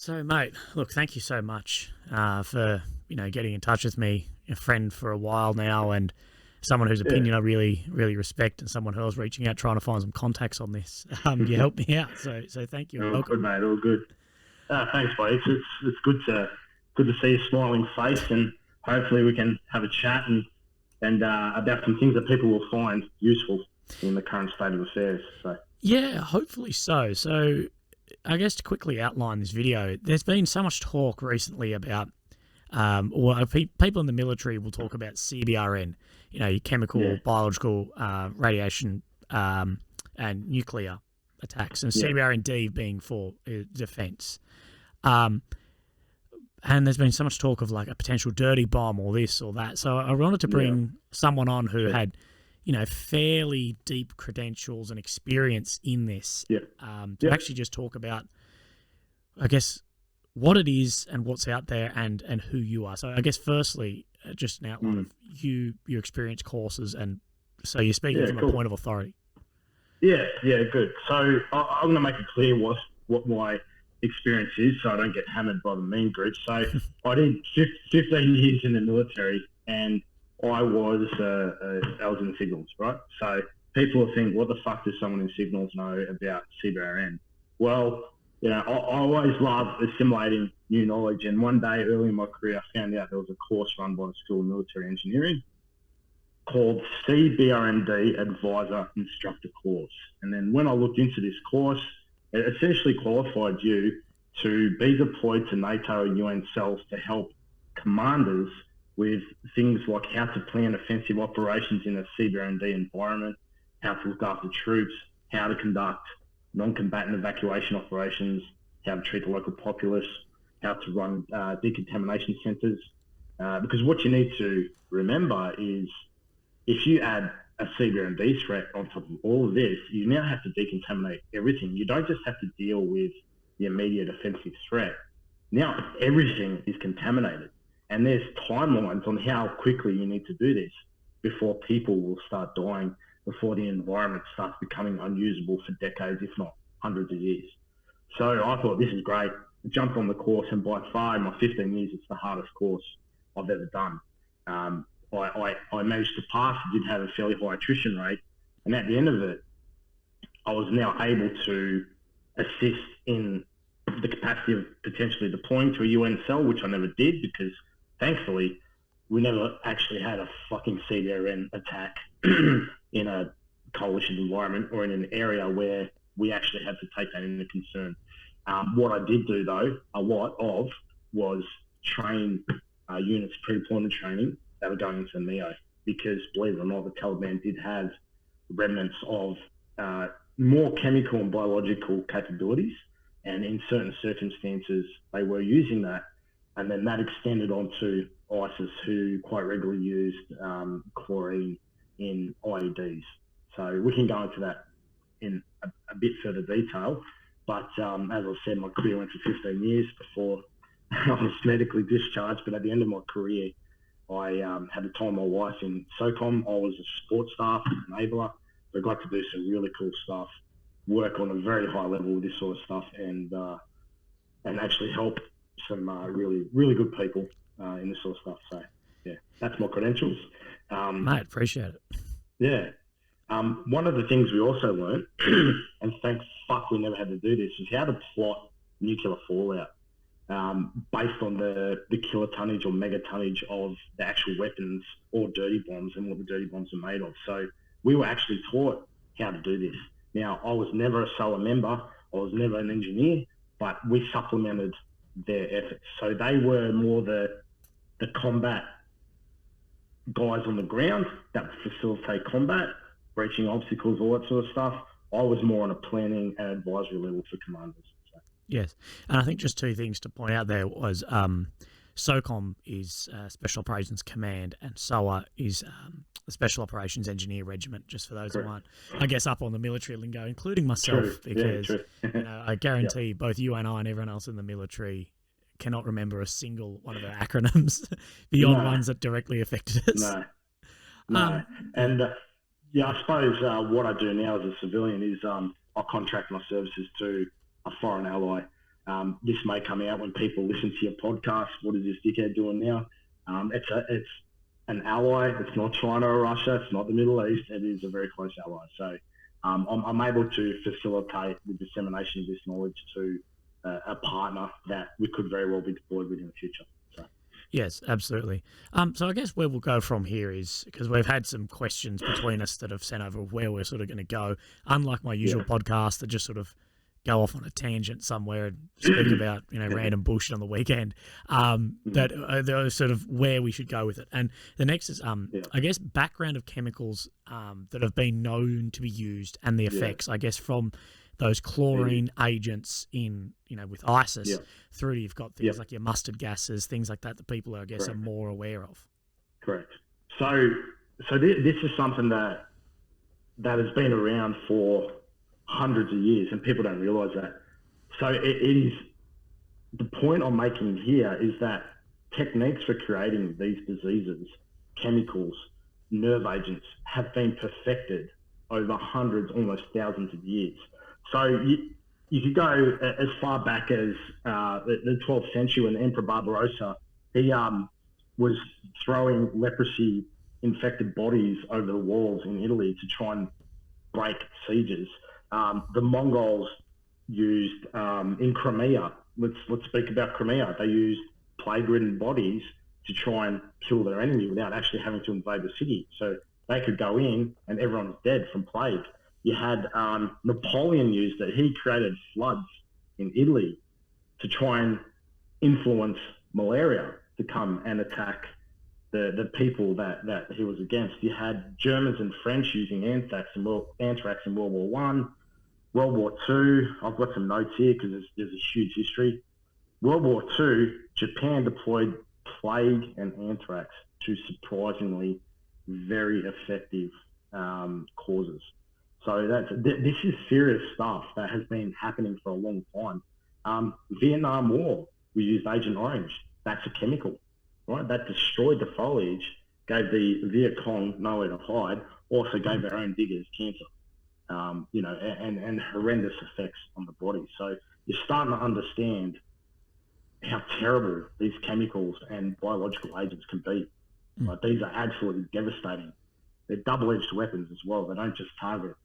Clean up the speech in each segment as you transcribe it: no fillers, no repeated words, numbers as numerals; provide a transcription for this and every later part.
So, mate, look, thank you so much for getting in touch with me, a friend for a while now, and someone whose Yeah, opinion I really, really respect, and someone who I was reaching out trying to find some contacts on this. You helped me out, so thank you and all welcome. good, mate. All good. Thanks, mate. It's good to see a smiling face, and hopefully we can have a chat and about some things that people will find useful in the current state of affairs. So Yeah, hopefully so. So, I guess to quickly outline this video, there's been so much talk recently about, people in the military will talk about CBRN, your yeah, chemical, biological, radiation, and nuclear attacks, and yeah, CBRN-D being for defence. Um, and there's been so much talk of like a potential dirty bomb or this or that. So I wanted to yeah, bring someone on who sure, had, fairly deep credentials and experience in this, yeah, to yep. actually just talk about, I guess, what it is and what's out there and who you are. So I guess firstly, just an outline Mm, of your experience courses, and so you're speaking yeah, from a cool. point of authority. Yeah, good. So I'm going to make it clear what my experience is, so I don't get hammered by the mean group. So I did 15 years in the military, and I was in signals, right? So people will think, what the fuck does someone in signals know about CBRN? Well, I always love assimilating new knowledge, and one day early in my career, I found out there was a course run by the School of Military Engineering called CBRND Advisor Instructor Course. And then when I looked into this course, it essentially qualified you to be deployed to NATO and UN cells to help commanders with things like how to plan offensive operations in a CBRND environment, how to look after troops, how to conduct non-combatant evacuation operations, how to treat the local populace, how to run decontamination centres. Because what you need to remember is if you add a CBRND threat on top of all of this, you now have to decontaminate everything. You don't just have to deal with the immediate offensive threat. Now everything is contaminated, and there's timelines on how quickly you need to do this before people will start dying, before the environment starts becoming unusable for decades, if not hundreds of years. So I thought, this is great. I jumped on the course, and by far in my 15 years, it's the hardest course I've ever done. I managed to pass. I did have a fairly high attrition rate, and at the end of it, I was now able to assist in the capacity of potentially deploying to a UN cell, which I never did because, thankfully, we never actually had a fucking CBRN attack in a coalition environment or in an area where we actually had to take that into concern. What I did do, though, a lot of, was train units, pre-deployment training, that were going into NEO, because, believe it or not, the Taliban did have remnants of more chemical and biological capabilities, and in certain circumstances they were using that, and then that extended onto ISIS, who quite regularly used chlorine in IEDs. So we can go into that in a bit further detail, but as I said, my career went for 15 years before I was medically discharged, but at the end of my career, I had the time of my life in SOCOM. I was a support staff enabler. So I got to do some really cool stuff, work on a very high level with this sort of stuff, and actually help some really, really good people in this sort of stuff. So, yeah, that's my credentials. Mate, appreciate it. Yeah. One of the things we also learned, and thank fuck we never had to do this, is how to plot nuclear fallout. Based on the kilotonnage or megatonnage of the actual weapons or dirty bombs and what the dirty bombs are made of. So we were actually taught how to do this. Now, I was never a solo member. I was never an engineer, but we supplemented their efforts. So they were more the combat guys on the ground that would facilitate combat, breaching obstacles, all that sort of stuff. I was more on a planning and advisory level for commanders. So. Yes, and I think just two things to point out there was SOCOM is Special Operations Command, and SOA is the Special Operations Engineer Regiment, just for those who aren't, I guess, up on the military lingo, including myself, True. because Yeah, true. I guarantee Yep. both you and I and everyone else in the military cannot remember a single one of our acronyms beyond No, ones that directly affected us. no. Yeah. And yeah, I suppose what I do now as a civilian is I contract my services to a foreign ally This may come out when people listen to your podcast. What is this dickhead doing now? It's an ally. It's not China or Russia. It's not the Middle East. It is a very close ally. So I'm able to facilitate the dissemination of this knowledge to a partner that we could very well be deployed with in the future. So. Yes, absolutely. So I guess where we'll go from here is, because we've had some questions between us that have sent over where we're sort of going to go. Unlike my usual podcast that just sort of go off on a tangent somewhere and speak about random bullshit on the weekend, that are sort of where we should go with it. And the next is I guess background of chemicals that have been known to be used and the effects, I guess, from those chlorine agents in with ISIS through to you've got things like your mustard gases, things like that people I guess are more aware of. Correct. So this is something that has been around for hundreds of years, and people don't realise that. So it is, the point I'm making here is that techniques for creating these diseases, chemicals, nerve agents, have been perfected over hundreds, almost thousands of years. So you could go as far back as the 12th century when the Emperor Barbarossa, he was throwing leprosy-infected bodies over the walls in Italy to try and break sieges. The Mongols used in Crimea. Let's speak about Crimea. They used plague-ridden bodies to try and kill their enemy without actually having to invade the city. So they could go in and everyone was dead from plague. You had Napoleon used it. He created floods in Italy to try and influence malaria to come and attack the people that he was against. You had Germans and French using anthrax in World War One. World War Two, I've got some notes here because there's a huge history. World War Two, Japan deployed plague and anthrax to surprisingly very effective causes. So this is serious stuff that has been happening for a long time. Vietnam War, we used Agent Orange. That's a chemical, right? That destroyed the foliage, gave the Viet Cong nowhere to hide, also gave our own diggers cancer. And horrendous effects on the body. So you're starting to understand how terrible these chemicals and biological agents can be. Like, these are absolutely devastating. They're double-edged weapons as well. They don't just target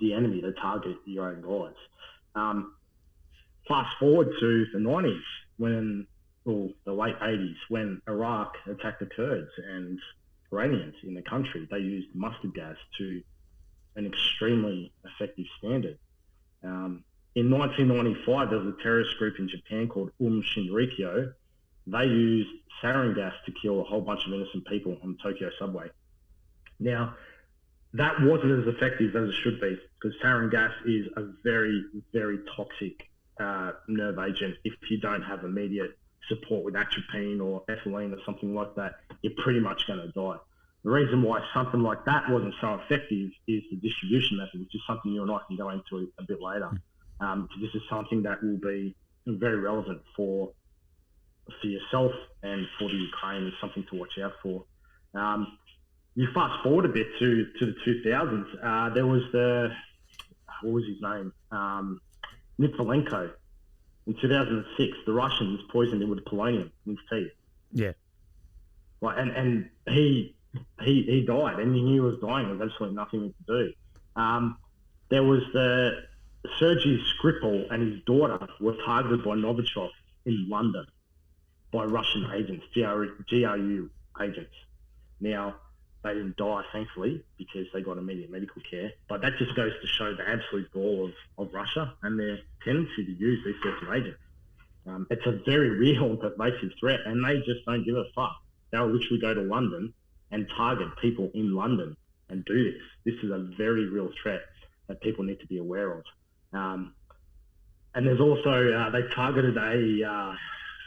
the enemy, they target your own guys. Fast forward to the 90s, the late 80s, when Iraq attacked the Kurds and Iranians in the country. They used mustard gas to an extremely effective standard. In 1995, there was a terrorist group in Japan called Shinrikyo. They used sarin gas to kill a whole bunch of innocent people on the Tokyo subway. Now, that wasn't as effective as it should be, because sarin gas is a very, very toxic nerve agent. If you don't have immediate support with atropine or ethylene or something like that, you're pretty much going to die. The reason why something like that wasn't so effective is the distribution method, which is something you and I can go into a bit later. This is something that will be very relevant for yourself and for the Ukraine, and something to watch out for. You fast forward a bit to the 2000s. There was what was his name? Nitvalenko. In 2006, the Russians poisoned him with polonium in his teeth. Yeah. Right, and he died, and he knew he was dying. There was absolutely nothing he could do. There was the Sergei Skripal and his daughter were targeted by Novichok in London by Russian agents, GRU agents. Now, they didn't die, thankfully, because they got immediate medical care. But that just goes to show the absolute gall of Russia and their tendency to use these sorts of agents. It's a very real and pervasive threat, and they just don't give a fuck. They'll literally go to London and target people in London and do this. This is a very real threat that people need to be aware of. And there's also, they targeted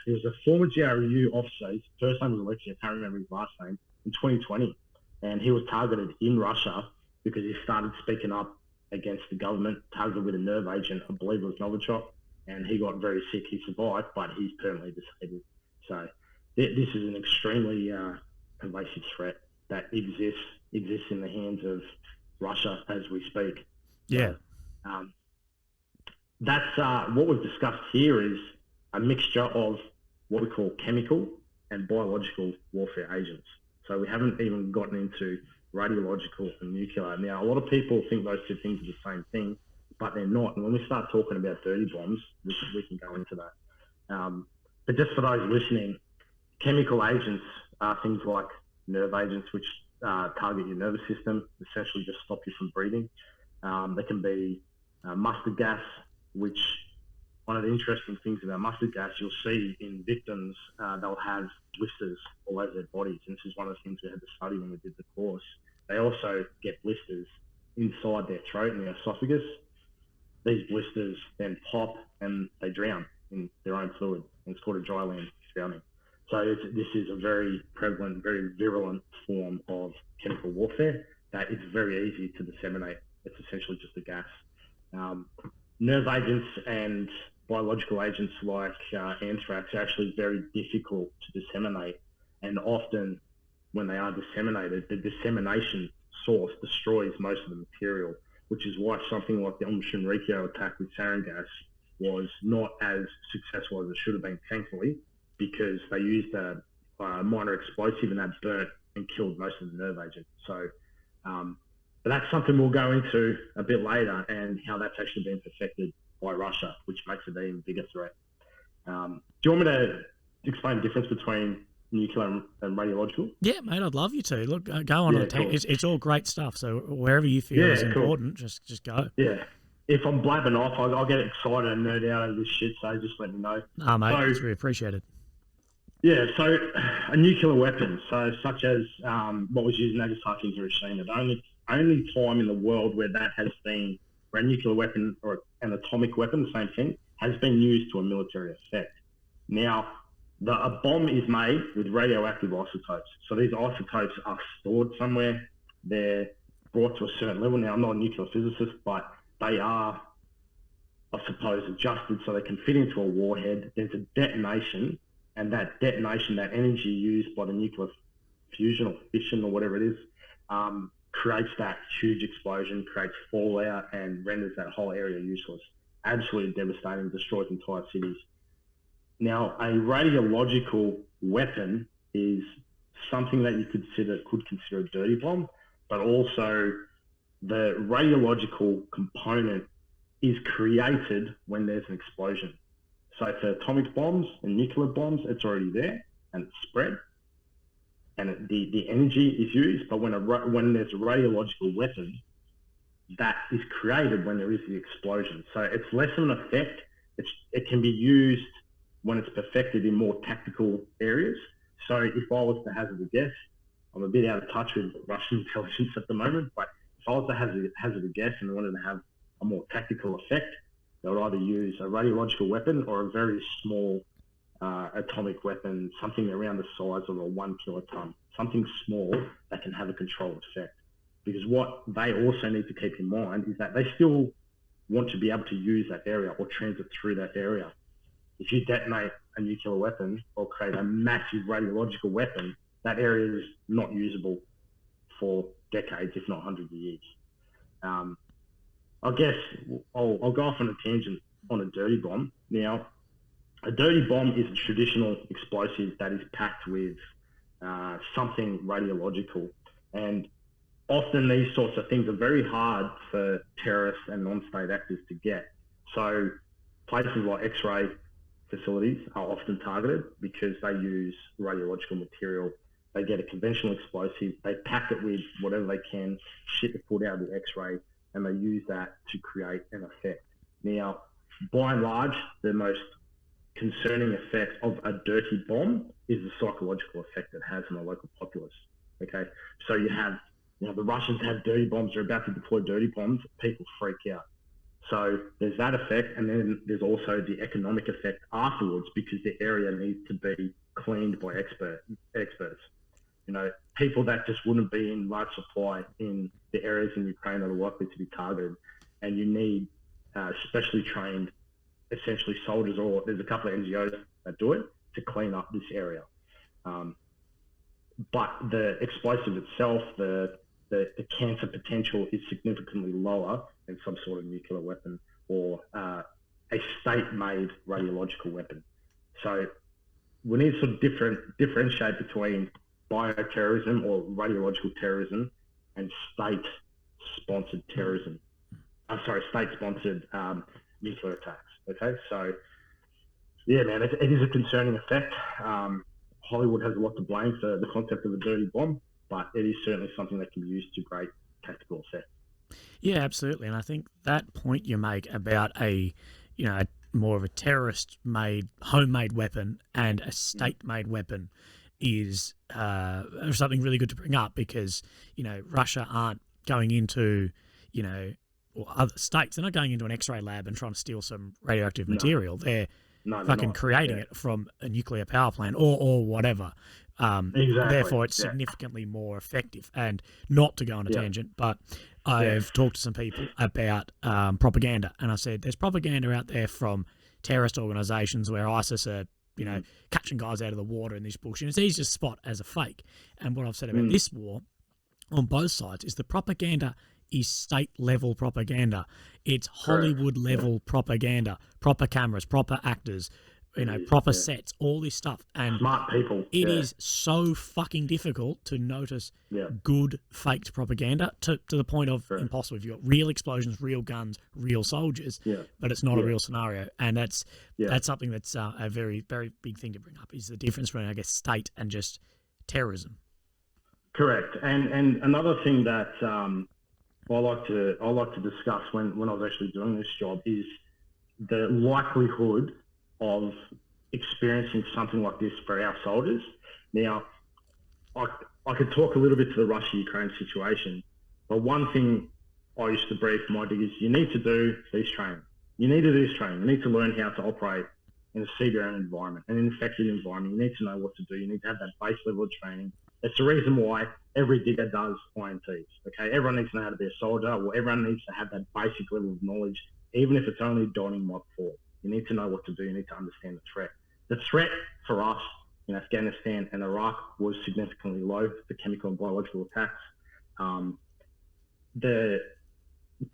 there was a former GRU officer. His first name was Alexei, I can't remember his last name, in 2020. And he was targeted in Russia because he started speaking up against the government, targeted with a nerve agent, I believe it was Novichok, and he got very sick. He survived, but he's permanently disabled. So this is an extremely pervasive threat that exists in the hands of Russia as we speak. Yeah. So, that's what we've discussed here is a mixture of what we call chemical and biological warfare agents. So we haven't even gotten into radiological and nuclear. Now, a lot of people think those two things are the same thing, but they're not. And when we start talking about dirty bombs, we can go into that. But just for those listening, chemical agents are things like nerve agents, which target your nervous system, essentially just stop you from breathing. They can be mustard gas, which one of the interesting things about mustard gas, you'll see in victims, they'll have blisters all over their bodies. And this is one of the things we had to study when we did the course. They also get blisters inside their throat and their esophagus. These blisters then pop and they drown in their own fluid. And it's called a dry land drowning. So this is a very prevalent, very virulent form of chemical warfare that is very easy to disseminate. It's essentially just a gas. Nerve agents and biological agents like anthrax are actually very difficult to disseminate. And often when they are disseminated, the dissemination source destroys most of the material, which is why something like the Shinrikyo attack with sarin gas was not as successful as it should have been, thankfully, because they used a minor explosive and that burnt and killed most of the nerve agent. So but that's something we'll go into a bit later, and how that's actually been perfected by Russia, which makes it an even bigger threat. Do you want me to explain the difference between nuclear and radiological? Yeah, mate, I'd love you to. Look, go on. Yeah, cool. It's all great stuff. So wherever you feel is important, just go. Yeah. If I'm blabbing off, I'll get excited and nerd out over this shit, so just let me know. Nah, mate, it's really appreciated. Yeah, so a nuclear weapon, so such as what was used in Nagasaki and Hiroshima, the only time in the world where that has been, where a nuclear weapon or an atomic weapon, the same thing, has been used to a military effect. Now, a bomb is made with radioactive isotopes. So these isotopes are stored somewhere. They're brought to a certain level. Now, I'm not a nuclear physicist, but they are, I suppose, adjusted so they can fit into a warhead. There's a detonation, and that detonation, that energy used by the nuclear fusion or fission or whatever it is, creates that huge explosion, creates fallout, and renders that whole area useless. Absolutely devastating, destroys entire cities. Now, a radiological weapon is something that you could consider a dirty bomb, but also the radiological component is created when there's an explosion. So for atomic bombs and nuclear bombs, it's already there and it's spread, and the energy is used. But when there's a radiological weapon, that is created when there is the explosion. So it's less of an effect. It can be used when it's perfected in more tactical areas. So if I was to hazard a guess, I'm a bit out of touch with Russian intelligence at the moment, but if I was to hazard a guess and wanted to have a more tactical effect, they would either use a radiological weapon or a very small atomic weapon, something around the size of a 1 kiloton, something small that can have a controlled effect. Because what they also need to keep in mind is that they still want to be able to use that area or transit through that area. If you detonate a nuclear weapon or create a massive radiological weapon, that area is not usable for decades, if not hundreds of years. I guess I'll go off on a tangent on a dirty bomb. Now, a dirty bomb is a traditional explosive that is packed with something radiological. And often these sorts of things are very hard for terrorists and non-state actors to get. So places like X-ray facilities are often targeted because they use radiological material. They get a conventional explosive, they pack it with whatever they can, shit the foot out of the X-ray, and they use that to create an effect. Now, by and large, the most concerning effect of a dirty bomb is the psychological effect it has on the local populace. Okay, so you have the Russians have dirty bombs, they're about to deploy dirty bombs, people freak out. So there's that effect, and then there's also the economic effect afterwards, because the area needs to be cleaned by experts. You know, people that just wouldn't be in large supply in the areas in Ukraine that are likely to be targeted, and you need specially trained, essentially soldiers, or there's a couple of NGOs that do it to clean up this area. But the explosive itself, the cancer potential is significantly lower than some sort of nuclear weapon or a state-made radiological weapon. So we need to sort of differentiate between bioterrorism or radiological terrorism and state-sponsored terrorism. State-sponsored nuclear attacks. Okay, so yeah, man, it is a concerning effect. Hollywood has a lot to blame for the concept of a dirty bomb, but it is certainly something that can be used to great tactical effect. Yeah, absolutely. And I think that point you make about more of a terrorist-made, homemade weapon and a state-made weapon is something really good to bring up, because, Russia aren't going into, or other states, they're not going into an X-ray lab and trying to steal some radioactive material. They're fucking creating it from a nuclear power plant or whatever. Exactly. Therefore, it's significantly more effective. And not to go on a tangent, but I've talked to some people about propaganda, and I said there's propaganda out there from terrorist organisations where ISIS are, catching guys out of the water and this bullshit. It's easy to spot as a fake. And what I've said about this war on both sides is the propaganda is state-level propaganda. It's Hollywood-level propaganda, proper cameras, proper actors, proper sets, all this stuff. And smart people. It is so fucking difficult to notice good faked propaganda to the point of impossible. If you've got real explosions, real guns, real soldiers, but it's not a real scenario. And that's something that's a very, very big thing to bring up, is the difference between, I guess, state and just terrorism. Correct. And another thing that I like to discuss when I was actually doing this job is the likelihood of experiencing something like this for our soldiers. Now, I could talk a little bit to the Russia-Ukraine situation, but one thing I used to brief my diggers, you need to do this training. You need to do this training. You need to learn how to operate in a CBRN environment, an infected environment. You need to know what to do. You need to have that base level of training. It's the reason why every digger does INTs. Okay, everyone needs to know how to be a soldier, or everyone needs to have that basic level of knowledge, even if it's only dotting mod 4. You need to know what to do. You need to understand the threat. The threat for us in Afghanistan and Iraq was significantly low for chemical and biological attacks.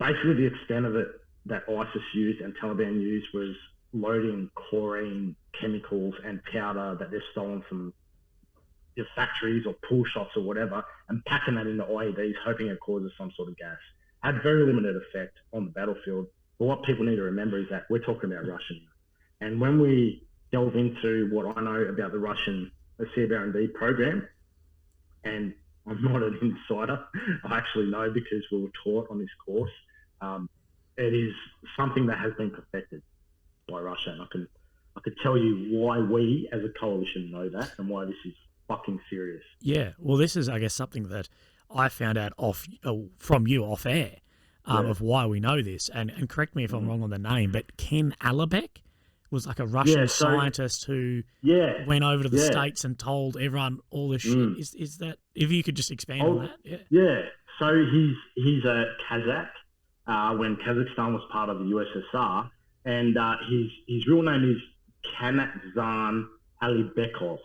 Basically the extent of it that ISIS used and Taliban used was loading chlorine chemicals and powder that they've stolen from your factories or pool shops or whatever, and packing that into IEDs, hoping it causes some sort of gas. Had very limited effect on the battlefield. But what people need to remember is that we're talking about Russia now. And when we delve into what I know about the Russian CBRN program, and I'm not an insider, I actually know because we were taught on this course, it is something that has been perfected by Russia. And I could tell you why we as a coalition know that and why this is fucking serious. Yeah, well, this is, I guess, something that I found out from you off air. Of why we know this, and correct me if I'm wrong on the name, but Ken Alibek was like a Russian scientist who went over to the States and told everyone all this shit. Is that, if you could just expand on that? Yeah. So he's a Kazakh when Kazakhstan was part of the USSR, and his real name is Kanakzan Alibekov,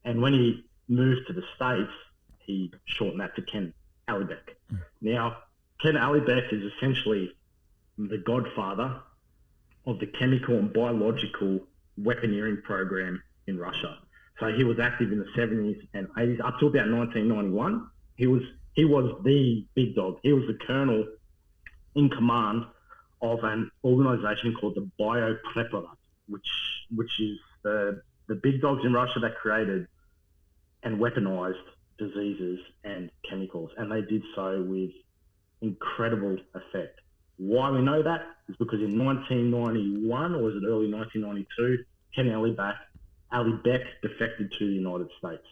and when he moved to the States, he shortened that to Ken Alibek. Now, Ken Alibek is essentially the godfather of the chemical and biological weaponeering program in Russia. So he was active in the 70s and 80s up to about 1991. He was the big dog. He was the colonel in command of an organization called the Biopreparat, which is the big dogs in Russia that created and weaponized diseases and chemicals, and they did so with incredible effect. Why we know that is because in 1991, or was it early 1992, Ken Alibek defected to the United States,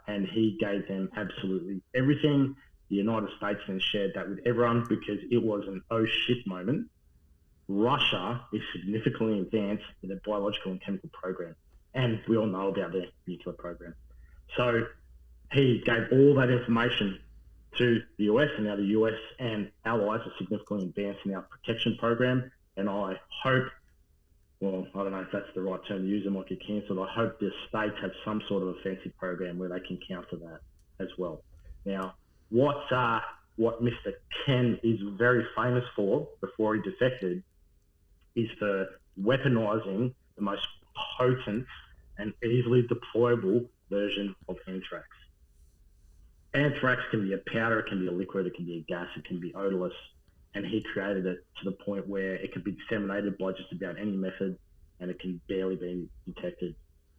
and he gave them absolutely everything. The United States then shared that with everyone because it was an oh shit moment. Russia is significantly advanced in their biological and chemical program, and we all know about their nuclear program. So he gave all that information to the US, and now the US and allies are significantly advanced in our protection program. And I hope, well, I don't know if that's the right term to use, it might get cancelled. I hope the states have some sort of offensive program where they can counter that as well. Now, what Mr. Ken is very famous for before he defected is for weaponizing the most potent and easily deployable version of anthrax. Anthrax can be a powder, it can be a liquid, it can be a gas, it can be odorless, and he created it to the point where it can be disseminated by just about any method, and it can barely be detected.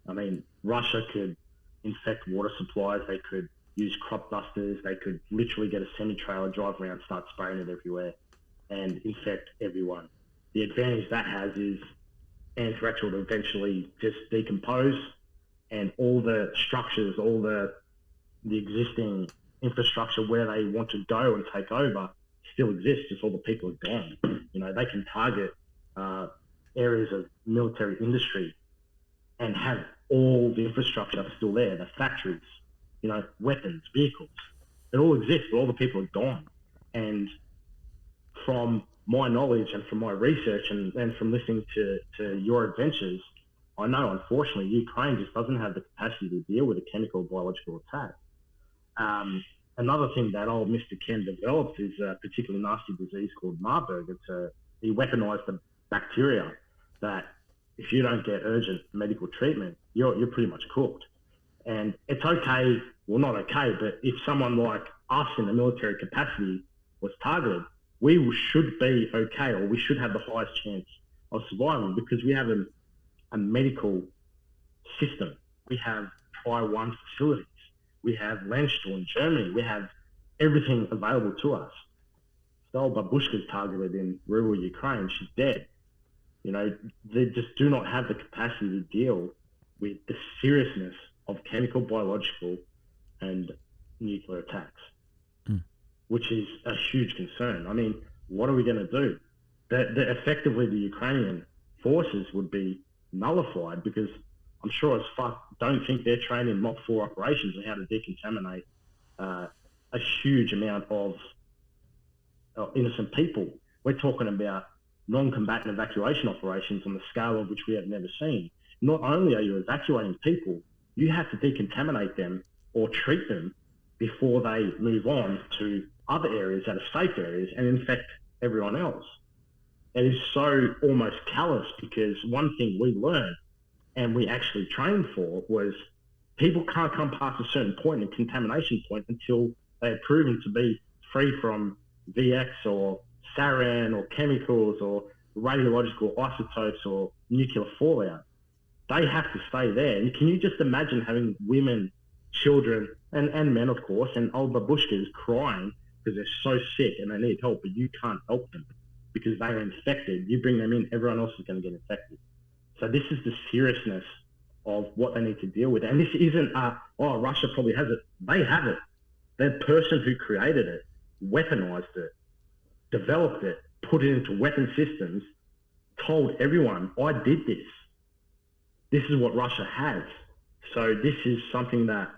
I mean, Russia could infect water supplies, they could use crop dusters, they could literally get a semi-trailer, drive around, start spraying it everywhere, and infect everyone. The advantage that has is anthrax will eventually just decompose, and all the structures, all the existing infrastructure where they want to go and take over still exists, just all the people are gone. You know, they can target areas of military industry and have all the infrastructure still there, the factories, you know, weapons, vehicles. It all exists, but all the people are gone. And from my knowledge and from my research and from listening to your adventures, I know, unfortunately, Ukraine just doesn't have the capacity to deal with a chemical biological attack. Another thing that old Mr. Ken developed is a particularly nasty disease called Marburg. He weaponized the bacteria that if you don't get urgent medical treatment, you're pretty much cooked. And it's okay, well, not okay, but if someone like us in the military capacity was targeted, we should be okay, or we should have the highest chance of surviving because we have a medical system. We have Tri-1 facilities. We have Landstuhl in Germany. We have everything available to us. The old babushka's targeted in rural Ukraine. She's dead. You know, they just do not have the capacity to deal with the seriousness of chemical, biological, and nuclear attacks, which is a huge concern. I mean, what are we going to do? Effectively, the Ukrainian forces would be nullified because I'm sure as fuck don't think they're trained in Mach 4 operations and how to decontaminate a huge amount of innocent people. We're talking about non-combatant evacuation operations on the scale of which we have never seen. Not only are you evacuating people, you have to decontaminate them or treat them before they move on to other areas that are safe areas and infect everyone else. It is so almost callous because one thing we learned and we actually trained for was people can't come past a certain point, a contamination point, until they are proven to be free from VX or sarin or chemicals or radiological isotopes or nuclear fallout. They have to stay there. And can you just imagine having women, children, and men, of course, and old babushkas crying because they're so sick and they need help, but you can't help them because they are infected. You bring them in, everyone else is going to get infected. So this is the seriousness of what they need to deal with. And this isn't, Russia probably has it. They have it. The person who created it, weaponized it, developed it, put it into weapon systems, told everyone, I did this. This is what Russia has. So this is something that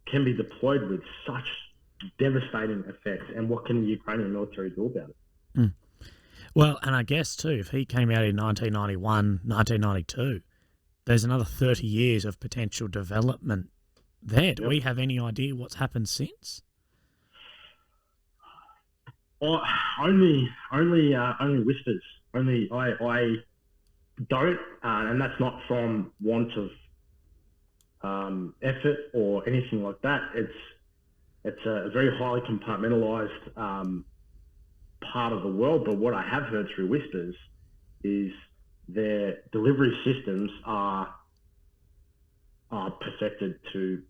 can be deployed with such devastating effects. And what can the Ukrainian military do about it? Well, and I guess too, if he came out in 1991, 1992, there's another 30 years of potential development there. Do we have any idea what's happened since? Only whispers. Only I don't, and that's not from want of effort or anything like that. It's a very highly compartmentalized part of the world. But what I have heard through whispers is their delivery systems are perfected to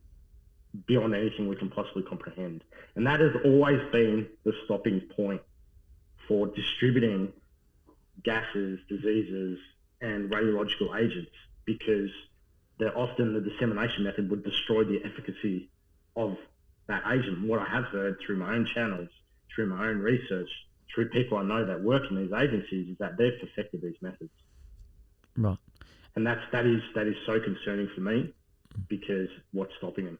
beyond anything we can possibly comprehend. And that has always been the stopping point for distributing gases, diseases, and radiological agents, because they're often the dissemination method would destroy the efficacy of that agent. What I have heard through my own channels, through my own research, through people I know that work in these agencies, is that they've perfected these methods. Right. And that is so concerning for me, because what's stopping them?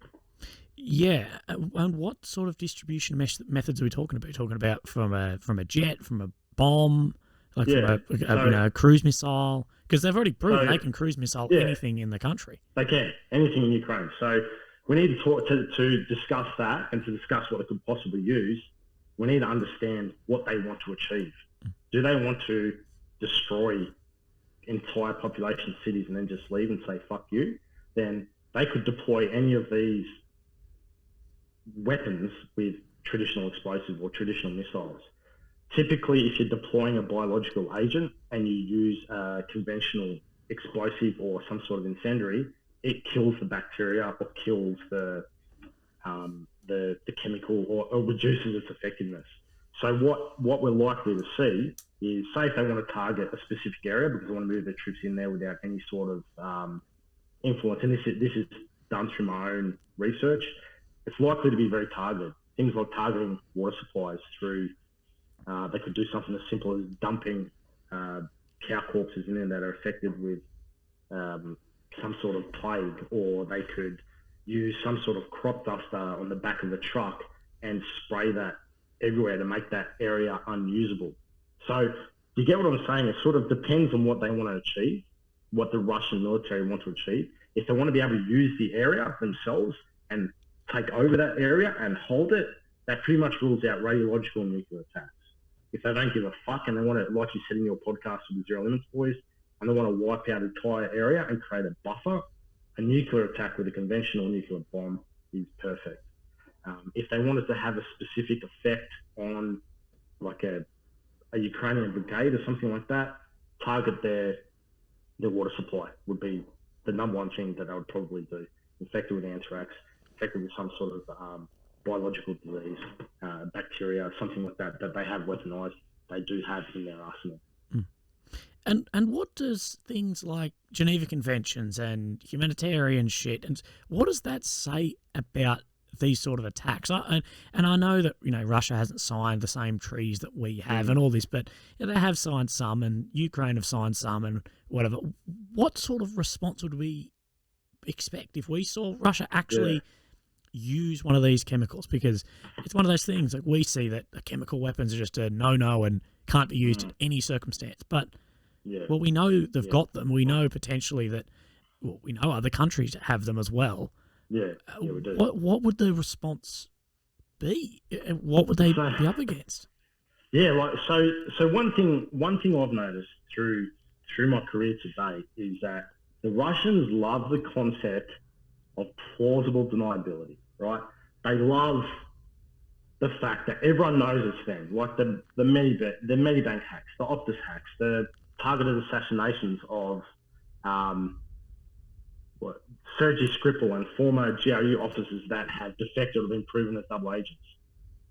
Yeah, and what sort of distribution methods are we talking about? Are we talking about from a jet, from a bomb, like from a cruise missile? Because they've already proven they can cruise missile anything in the country. They can, anything in Ukraine. So we need to talk to discuss that and to discuss what they could possibly use. We need to understand what they want to achieve. Do they want to destroy entire population cities and then just leave and say fuck you, then they could deploy any of these weapons with traditional explosive or traditional missiles. Typically, if you're deploying a biological agent and you use a conventional explosive or some sort of incendiary, it kills the bacteria or kills the chemical or reduces its effectiveness. So what we're likely to see is, say if they want to target a specific area because they want to move their troops in there without any sort of influence, and this is done through my own research, it's likely to be very targeted. Things like targeting water supplies through, they could do something as simple as dumping cow corpses in there that are affected with some sort of plague, or they could use some sort of crop duster on the back of the truck and spray that everywhere to make that area unusable. So you get what I'm saying? It sort of depends on what they want to achieve, what the Russian military want to achieve. If they want to be able to use the area themselves and take over that area and hold it, that pretty much rules out radiological and nuclear attacks. If they don't give a fuck and they want to, like you said in your podcast with the Zero Limits boys, and they want to wipe out an entire area and create a buffer, a nuclear attack with a conventional nuclear bomb is perfect. If they wanted to have a specific effect on like a Ukrainian brigade or something like that, target their water supply would be the number one thing that I would probably do. Infected with anthrax, infected with some sort of biological disease, bacteria, something like that, that they have weaponized, they do have in their arsenal. And what does things like Geneva Conventions and humanitarian shit, and what does that say about these sort of attacks? And I know that, you know, Russia hasn't signed the same treaties that we have and all this, but you know, they have signed some and Ukraine have signed some and whatever. What sort of response would we expect if we saw Russia actually use one of these chemicals? Because it's one of those things, like we see that chemical weapons are just a no-no and can't be used in any circumstance. But well, we know they've got them. We know potentially that, well, we know other countries have them as well. Yeah, we do. What would the response be? What would they be up against? Yeah, like so one thing I've noticed through my career today is that the Russians love the concept of plausible deniability, right? They love the fact that everyone knows it's them, like the Medibank hacks, the Optus hacks, the targeted assassinations of Sergei Skripal and former GRU officers that have defected or been proven as double agents.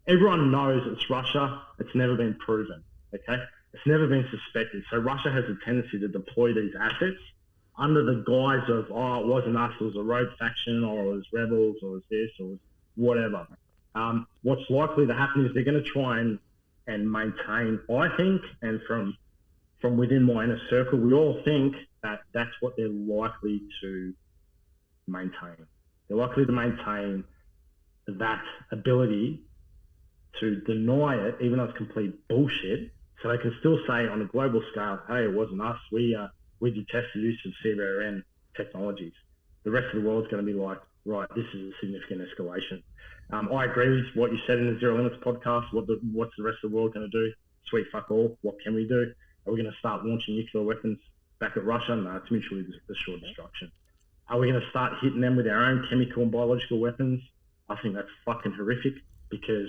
Everyone knows it's Russia. It's never been proven, okay? It's never been suspected. So Russia has a tendency to deploy these assets under the guise of, oh, it wasn't us, it was a rogue faction, or it was rebels, or it was this, or it was whatever. What's likely to happen is they're going to try and maintain, I think, and from within my inner circle, we all think that that's what they're likely to maintain. They're likely to maintain that ability to deny it, even though it's complete bullshit, so they can still say on a global scale, hey, it wasn't us, we detest the use of CBRN technologies. The rest of the world's going to be like, right, this is a significant escalation. I agree with what you said in the Zero Limits podcast. What's the rest of the world going to do? Sweet fuck all. What can we do? Are we going to start launching nuclear weapons back at Russia? No, it's mutually assured destruction. Are we going to start hitting them with our own chemical and biological weapons? I think that's fucking horrific, because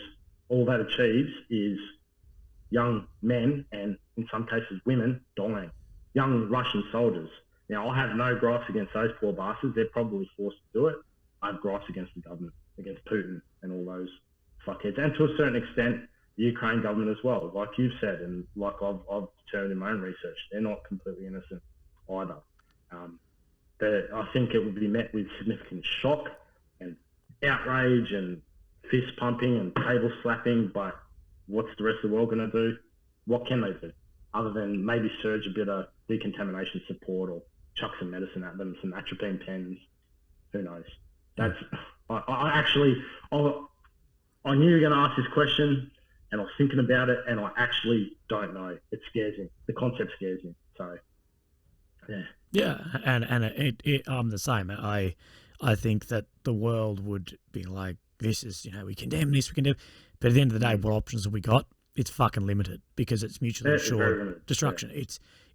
all that achieves is young men, and in some cases women, dying. Young Russian soldiers. Now, I have no gripes against those poor bastards. They're probably forced to do it. I have gripes against the government, against Putin and all those fuckheads. And to a certain extent, the Ukraine government as well. Like you've said, and like I've determined in my own research, they're not completely innocent either. I think it would be met with significant shock and outrage and fist pumping and table slapping, but what's the rest of the world going to do? What can they do? Other than maybe surge a bit of decontamination support or chuck some medicine at them, some atropine pens. Who knows? That's I knew you were going to ask this question, and I was thinking about it, and I actually don't know. It scares me. The concept scares me. So, yeah. Yeah, and I'm the same. I think that the world would be like, this is, you know, we condemn this, we condemn. But at the end of the day, what options have we got? It's fucking limited, because it's mutually assured destruction. Yeah.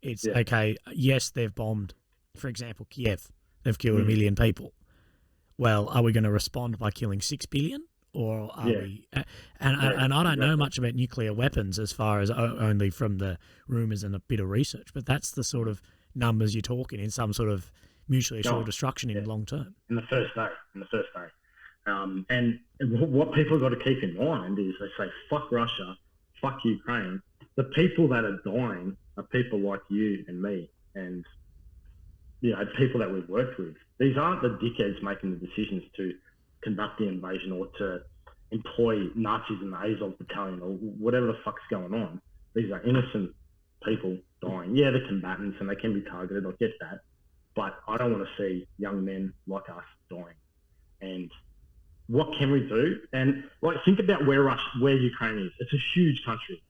It's Yeah. okay. Yes, they've bombed, for example, Kyiv. They've killed 1 million people. Well, are we going to respond by killing 6 billion, or are we? And I don't know much about nuclear weapons as far as only from the rumors and a bit of research, but that's the sort of numbers you're talking in some sort of mutually assured destruction in long term. In the first day. And what people got to keep in mind is they say, fuck Russia, fuck Ukraine. The people that are dying are people like you and me and, people that we've worked with. These aren't the dickheads making the decisions to conduct the invasion or to employ Nazis in the Azov battalion or whatever the fuck's going on. These are innocent people dying. Yeah, they're combatants and they can be targeted. I get that. But I don't want to see young men like us dying. And what can we do? And think about where Ukraine is. It's a huge country.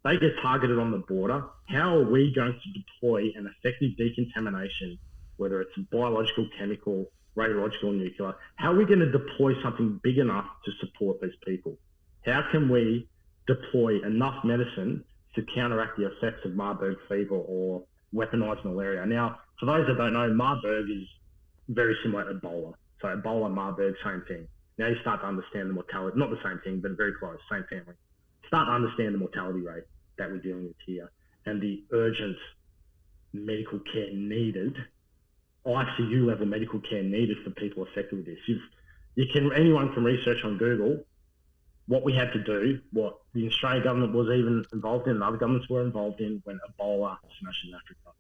They get targeted on the border. How are we going to deploy an effective decontamination, whether it's biological, chemical, radiological, nuclear? How are we going to deploy something big enough to support these people? How can we deploy enough medicine to counteract the effects of Marburg fever or weaponized malaria? Now, for those that don't know, Marburg is very similar to Ebola. So Ebola, Marburg, same thing. Now you start to understand the mortality, not the same thing, but very close, same family. Start to understand the mortality rate that we're dealing with here and the urgent medical care needed, ICU level medical care needed for people affected with this. Anyone can research on Google what we had to do, what the Australian government was even involved in and other governments were involved in when Ebola smashed in Africa.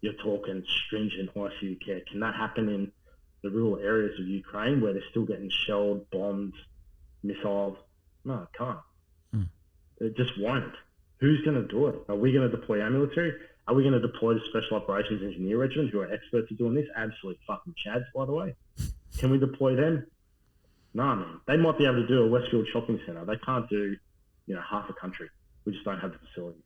You're talking stringent ICU care. Can that happen in the rural areas of Ukraine where they're still getting shelled, bombed, missiles? No, it can't. It just won't. Who's going to do it? Are we going to deploy our military? Are we going to deploy the Special Operations Engineer Regiment who are experts at doing this? Absolute fucking chads, by the way. Can we deploy them? No, man. They might be able to do a Westfield shopping centre. They can't do, half a country. We just don't have the facilities.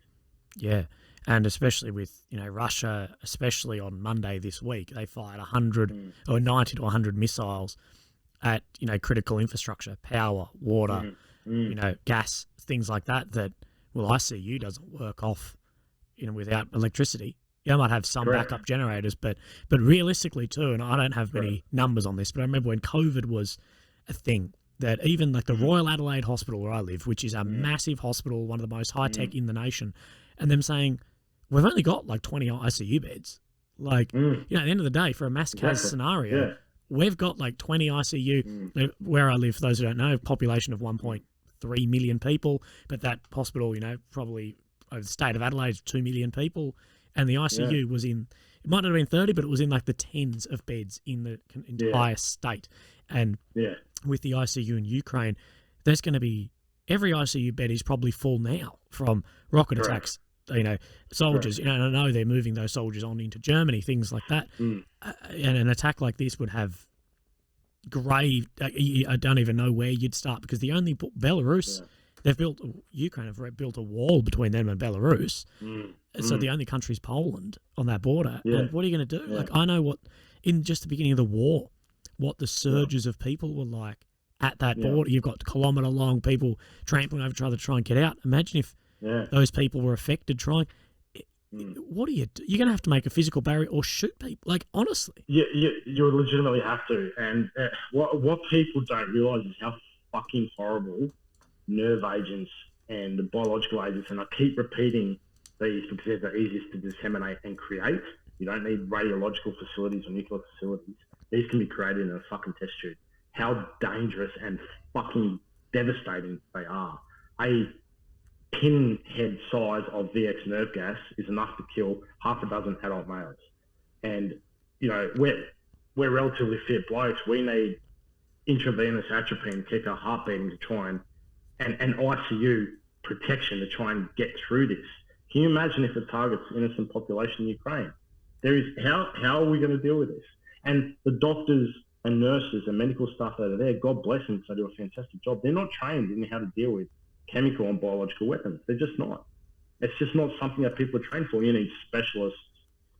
Yeah. And especially with, Russia, especially on Monday this week, they fired 100 or 90 to 100 missiles at, critical infrastructure, power, water, gas, things like that, ICU doesn't work off, without electricity. You might have some backup generators, but realistically too, and I don't have many numbers on this, but I remember when COVID was a thing, that even like the Royal Adelaide Hospital where I live, which is a massive hospital, one of the most high-tech in the nation, and them saying, we've only got like 20 ICU beds. Like, at the end of the day, for a mass case scenario, we've got like 20 ICU. Where I live, for those who don't know, population of 1.3 million people, but that hospital, probably over the state of Adelaide, 2 million people, and the ICU was in, it might not have been 30, but it was in like the tens of beds in the entire state. And with the ICU in Ukraine, there's going to be, every ICU bed is probably full now from rocket attacks, soldiers, and I know they're moving those soldiers on into Germany, things like that. And an attack like this would have grave, I don't even know where you'd start, because the only Belarus, Ukraine have built a wall between them and Belarus. So the only country is Poland on that border. And what are you going to do? Like, I know in just the beginning of the war, what the surges of people were like at that border. You've got kilometre long people trampling over each other to try and get out. Imagine if those people were affected trying. What do you do? You're going to have to make a physical barrier or shoot people. Like, honestly. You legitimately have to. And what people don't realise is how fucking horrible nerve agents and the biological agents, and I keep repeating these because they're the easiest to disseminate and create. You don't need radiological facilities or nuclear facilities. These can be created in a fucking test tube. How dangerous and fucking devastating they are. A pinhead size of VX nerve gas is enough to kill half a dozen adult males. And, we're relatively fit blokes. We need intravenous atropine to keep our heart beating to try and ICU protection to try and get through this. Can you imagine if it targets innocent population in Ukraine? How are we going to deal with this? And the doctors and nurses and medical staff that are there, God bless them, they do a fantastic job. They're not trained in how to deal with chemical and biological weapons. They're just not. It's just not something that people are trained for. You need specialists.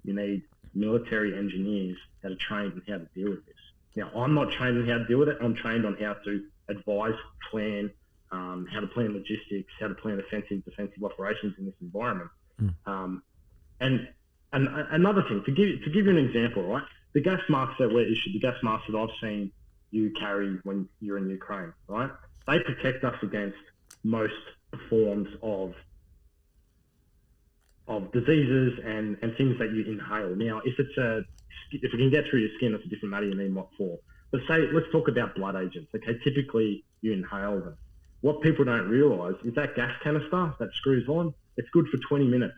You need military engineers that are trained in how to deal with this. Now, I'm not trained in how to deal with it. I'm trained on how to advise, plan, how to plan logistics, how to plan offensive, defensive operations in this environment. And And another thing, to give you an example, right? The gas masks that we're issued, the gas masks that I've seen you carry when you're in Ukraine, right? They protect us against most forms of diseases and things that you inhale. Now, if it can get through your skin, it's a different matter. You need what for. But let's talk about blood agents. Okay, typically you inhale them. What people don't realise is that gas canister that screws on, it's good for 20 minutes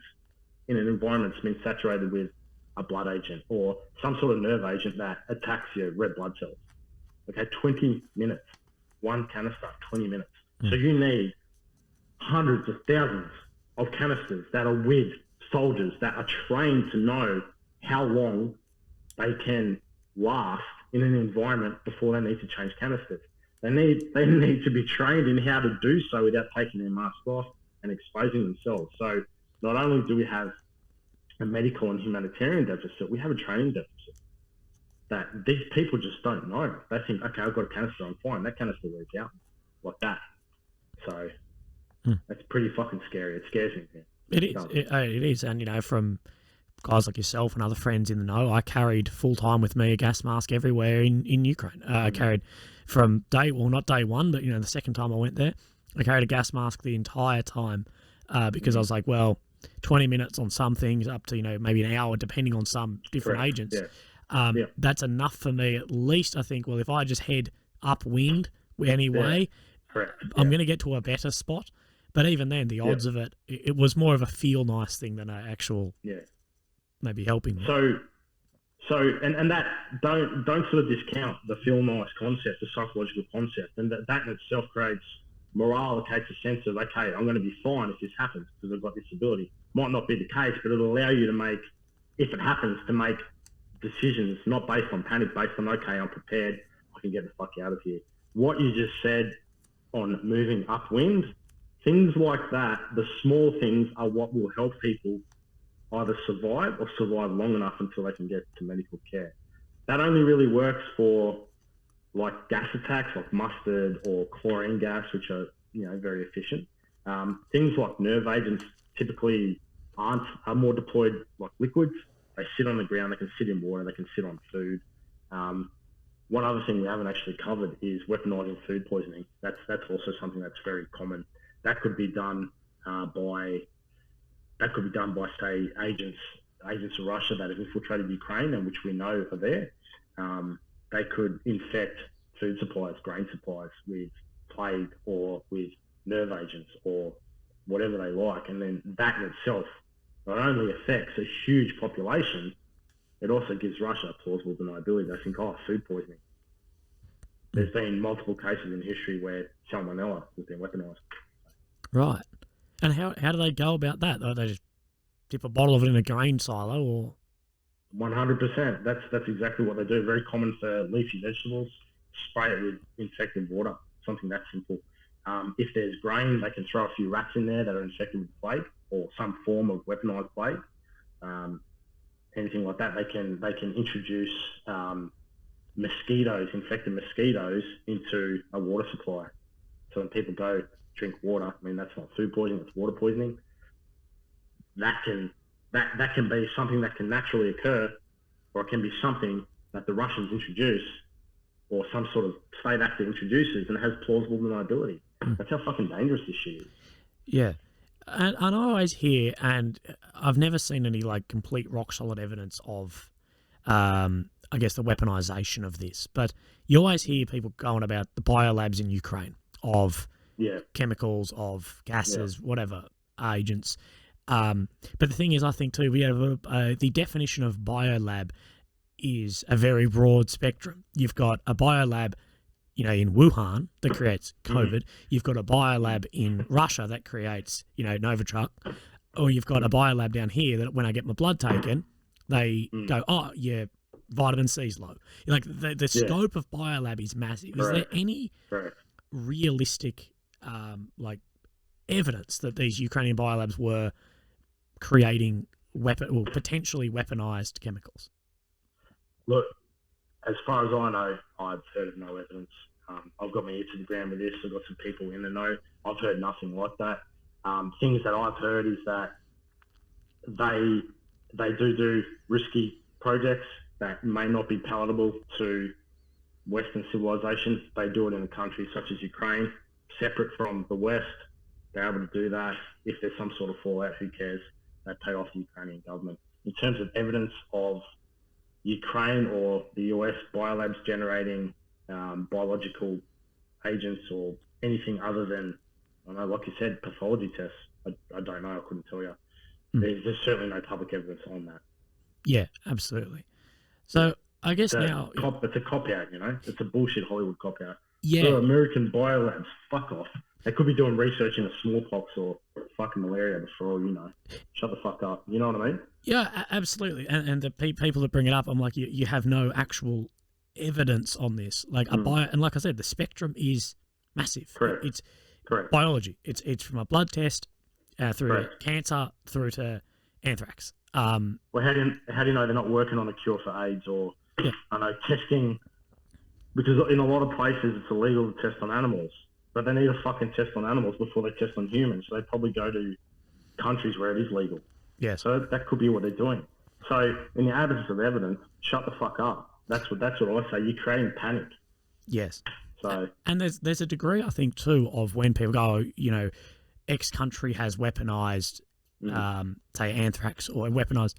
in an environment that's been saturated with a blood agent or some sort of nerve agent that attacks your red blood cells. Okay, 20 minutes. One canister, 20 minutes. So you need hundreds of thousands of canisters that are with soldiers that are trained to know how long they can last in an environment before they need to change canisters. They need to be trained in how to do so without taking their mask off and exposing themselves. So not only do we have a medical and humanitarian deficit, we have a training deficit that these people just don't know. They think, okay, I've got a canister, I'm fine. That canister will out like that. So that's pretty fucking scary. It scares me, man. It is. And, from guys like yourself and other friends in the know, I carried full time with me a gas mask everywhere in Ukraine. I carried from not day one, but, the second time I went there, I carried a gas mask the entire time because I was like, well, 20 minutes on some things up to, maybe an hour, depending on some different agents. Yeah. That's enough for me, at least. I think, well, if I just head upwind anyway, I'm going to get to a better spot. But even then, the odds of it was more of a feel nice thing than an actual maybe helping me. So that don't sort of discount the feel nice concept, the psychological concept, and that in itself creates morale. It creates a sense of, okay, I'm going to be fine if this happens because I've got this ability. Might not be the case, but it'll allow you to make, if it happens, to make decisions not based on panic, based on, okay, I'm prepared, I can get the fuck out of here. What you just said on moving upwind, things like that, the small things are what will help people either survive or survive long enough until they can get to medical care. That only really works for like gas attacks like mustard or chlorine gas, which are, very efficient. Things like nerve agents typically are more deployed like liquids. They sit on the ground, they can sit in water, they can sit on food. One other thing we haven't actually covered is weaponizing food poisoning. That's also something that's very common. That could be done by say agents of Russia that have infiltrated Ukraine and which we know are there. They could infect food supplies, grain supplies with plague or with nerve agents or whatever they like, and then that in itself not only affects a huge population, it also gives Russia a plausible deniability. They think, food poisoning. There's been multiple cases in history where salmonella has been weaponized. Right. And how do they go about that? They just dip a bottle of it in a grain silo, or 100%. That's exactly what they do. Very common for leafy vegetables. Spray it with infected water. Something that simple. If there's grain, they can throw a few rats in there that are infected with plague or some form of weaponized plague. Anything like that, they can introduce infected mosquitoes into a water supply. So when people go drink water, that's not food poisoning, it's water poisoning. That can be something that can naturally occur, or it can be something that the Russians introduce or some sort of state actor introduces and has plausible deniability. That's how fucking dangerous this shit is. Yeah. And I always hear, and I've never seen any complete rock solid evidence of, I guess, the weaponization of this, but you always hear people going about the biolabs in Ukraine of chemicals, of gases, whatever, agents. But the thing is, I think too, we have the definition of biolab is a very broad spectrum. You've got a biolab, in Wuhan that creates COVID. You've got a biolab in Russia that creates, Novichok. Or you've got a biolab down here that when I get my blood taken, they go, vitamin C's low. The scope of biolab is massive. Correct. Is there any realistic evidence that these Ukrainian biolabs were creating potentially weaponized chemicals? Look, as far as I know, I've heard of no evidence. I've got my ear to the ground with this. I've got some people in the know. I've heard nothing like that. Things that I've heard is that they do risky projects that may not be palatable to Western civilizations. They do it in a country such as Ukraine, separate from the West. They're able to do that. If there's some sort of fallout, who cares? They pay off the Ukrainian government. In terms of evidence of Ukraine or the US biolabs generating biological agents or anything other than, I don't know, like you said, pathology tests, I don't know. I couldn't tell you. There's certainly no public evidence on that. Yeah, absolutely. So I guess it's now... It's a cop-out, you know? It's a bullshit Hollywood cop-out. Yeah. Oh, American biolabs, fuck off. They could be doing research into smallpox or fucking malaria for all you know. Shut the fuck up. You know what I mean? Yeah, absolutely. And the people that bring it up, I'm like, you have no actual evidence on this. Like and like I said, the spectrum is massive. Correct. It's correct. Biology. It's from a blood test through to cancer through to anthrax. Well, how do you know they're not working on a cure for AIDS or I know testing? Because in a lot of places it's illegal to test on animals, but they need a fucking test on animals before they test on humans. So they probably go to countries where it is legal. Yeah. So that could be what they're doing. So in the absence of evidence, shut the fuck up. That's what I say. You're creating panic. Yes. So and there's a degree I think too of when people go, you know, X country has weaponized, say anthrax or weaponized.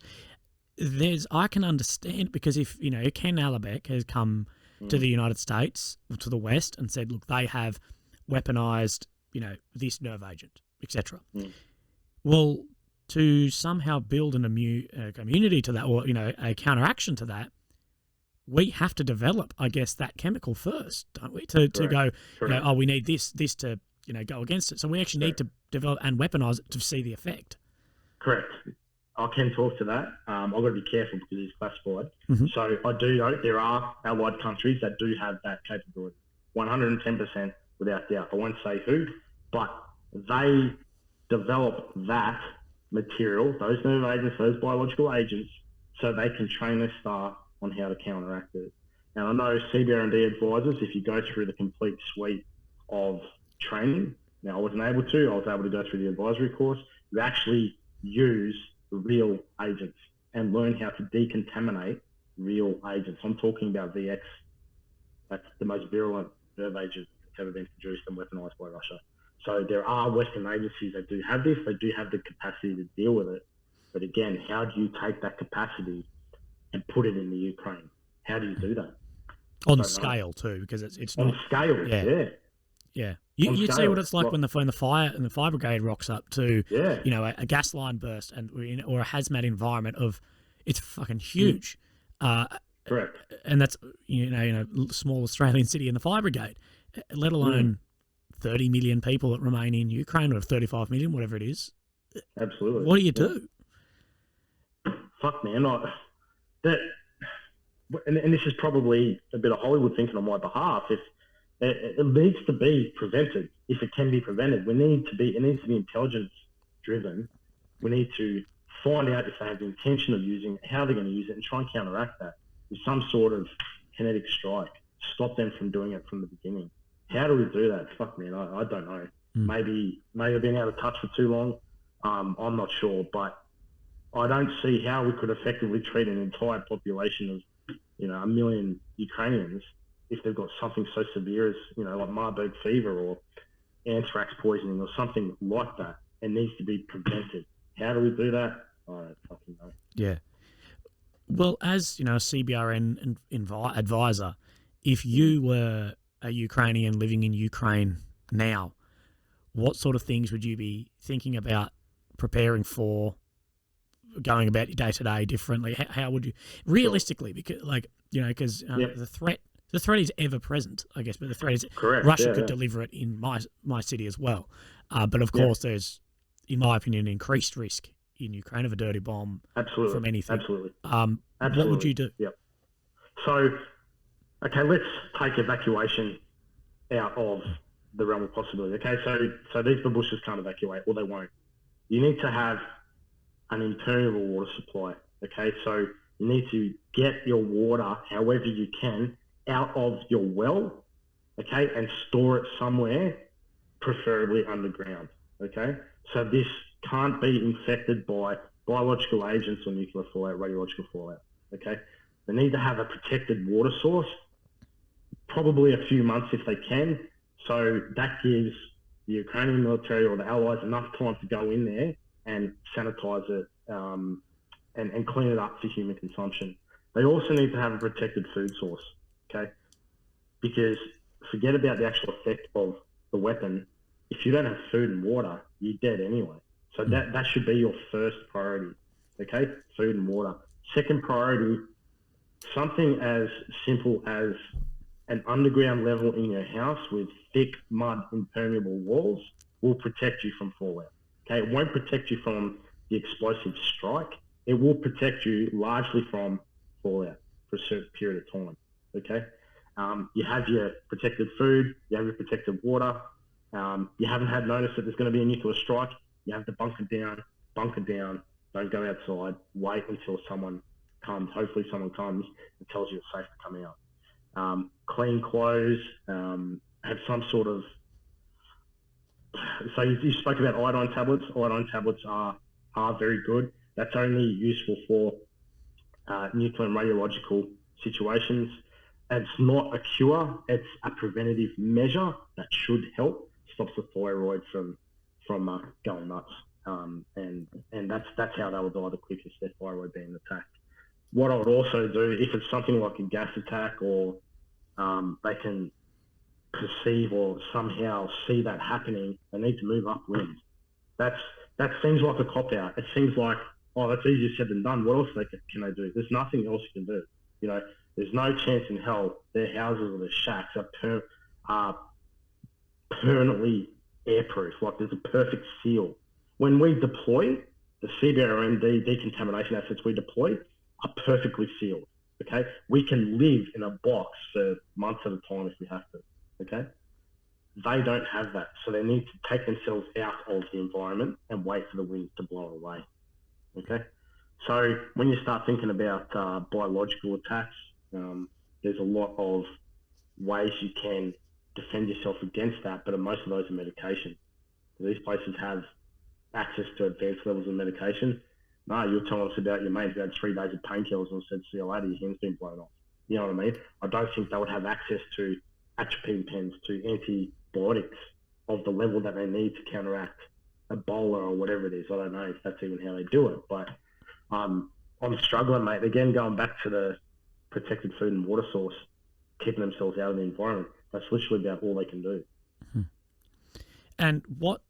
I can understand because if you know Ken Alabek has come to the United States to the West and said, look, they have weaponized, you know, this nerve agent, etc. Well, to somehow build an immune community to that, or you know, a counteraction to that, we have to develop, I guess, that chemical first, don't we? To go, you know, oh, we need this to, you know, go against it. So we actually need to develop and weaponize it to see the effect. Correct. I can talk to that. I've got to be careful because it's classified. So I do know there are allied countries that do have that capability, 110% without doubt. I won't say who, but they develop that material, those nerve agents, those biological agents, so they can train their staff on how to counteract it. Now, I know CBRN advisors, if you go through the complete suite of training, now I wasn't able to, I was able to go through the advisory course, you actually use real agents and learn how to decontaminate real agents. I'm talking about VX. That's the most virulent nerve agent that's ever been produced and weaponized by Russia. So there are Western agencies that do have this. They do have the capacity to deal with it. But again, how do you take that capacity and put it in the Ukraine? How do you do that? On scale too, because it's on not scale. Yeah. You see what it's like when the fire brigade rocks up to you know a gas line burst or a hazmat environment of it's fucking huge. Correct. And that's you know small Australian city in the fire brigade, let alone 30 million people that remain in Ukraine or 35 million, whatever it is. Absolutely. What do you do? Fuck man, and this is probably a bit of Hollywood thinking on my behalf. If it needs to be prevented, if it can be prevented, it needs to be intelligence driven. We need to find out if they have the intention of using it, how they're going to use it, and try and counteract that with some sort of kinetic strike. Stop them from doing it from the beginning. How do we do that? Fuck man, I don't know. Maybe I've been out of touch for too long. I'm not sure, but I don't see how we could effectively treat an entire population of, you know, 1 million Ukrainians if they've got something so severe as, you know, like Marburg fever or anthrax poisoning or something like that. It needs to be prevented. How do we do that? I don't fucking know. Yeah. Well, as, you know, a CBRN advisor, if you were a Ukrainian living in Ukraine now, what sort of things would you be thinking about preparing for, going about your day-to-day differently? How would you realistically, because like, you know, because the threat is ever present, I guess, but the threat is Russia could deliver it in my city as well. But of course there's, in my opinion, increased risk in Ukraine of a dirty bomb from anything. Absolutely. What would you do? Yep. So, okay, let's take evacuation out of the realm of possibility. Okay, so these babushes can't evacuate, or they won't. You need to have an impermeable water supply. Okay, so you need to get your water, however you can, out of your well, okay, and store it somewhere, preferably underground. Okay, so this can't be infected by biological agents or nuclear fallout, radiological fallout. Okay, they need to have a protected water source, probably a few months if they can. So that gives the Ukrainian military or the Allies enough time to go in there and sanitize it and clean it up for human consumption. They also need to have a protected food source, okay? Because forget about the actual effect of the weapon. If you don't have food and water, you're dead anyway. So that should be your first priority, okay? Food and water. Second priority, something as simple as an underground level in your house with thick mud impermeable walls will protect you from fallout. Okay, it won't protect you from the explosive strike. It will protect you largely from fallout for a certain period of time. Okay, you have your protected food, you have your protected water. You haven't had notice that there's going to be a nuclear strike. You have to bunker down. Don't go outside. Wait until someone comes. Hopefully, someone comes and tells you it's safe to come out. Clean clothes, have some sort of... So you spoke about iodine tablets. Iodine tablets are very good. That's only useful for nuclear and radiological situations. It's not a cure. It's a preventative measure that should help. Stops the thyroid from going nuts. And that's how they will die the quickest, their thyroid being attacked. What I would also do, if it's something like a gas attack or they can perceive or somehow see that happening, they need to move upwind. That seems like a cop-out. It seems like, oh, that's easier said than done. What else can they do? There's nothing else you can do. You know, there's no chance in hell their houses or their shacks are permanently airproof. Like, there's a perfect seal. When we deploy, the CBRN decontamination assets we deploy are perfectly sealed. Okay, we can live in a box for months at a time if we have to. Okay, they don't have that, so they need to take themselves out of the environment and wait for the wind to blow away. Okay, so when you start thinking about biological attacks, there's a lot of ways you can defend yourself against that, but most of those are medication. These places have access to advanced levels of medication. No, you're telling us about your mate who had 3 days of painkillers and said, see you later, your hand's been blown off. You know what I mean? I don't think they would have access to atropine pens, to antibiotics of the level that they need to counteract Ebola or whatever it is. I don't know if that's even how they do it, but I'm struggling, mate. Again, going back to the protected food and water source, keeping themselves out of the environment, that's literally about all they can do. And what,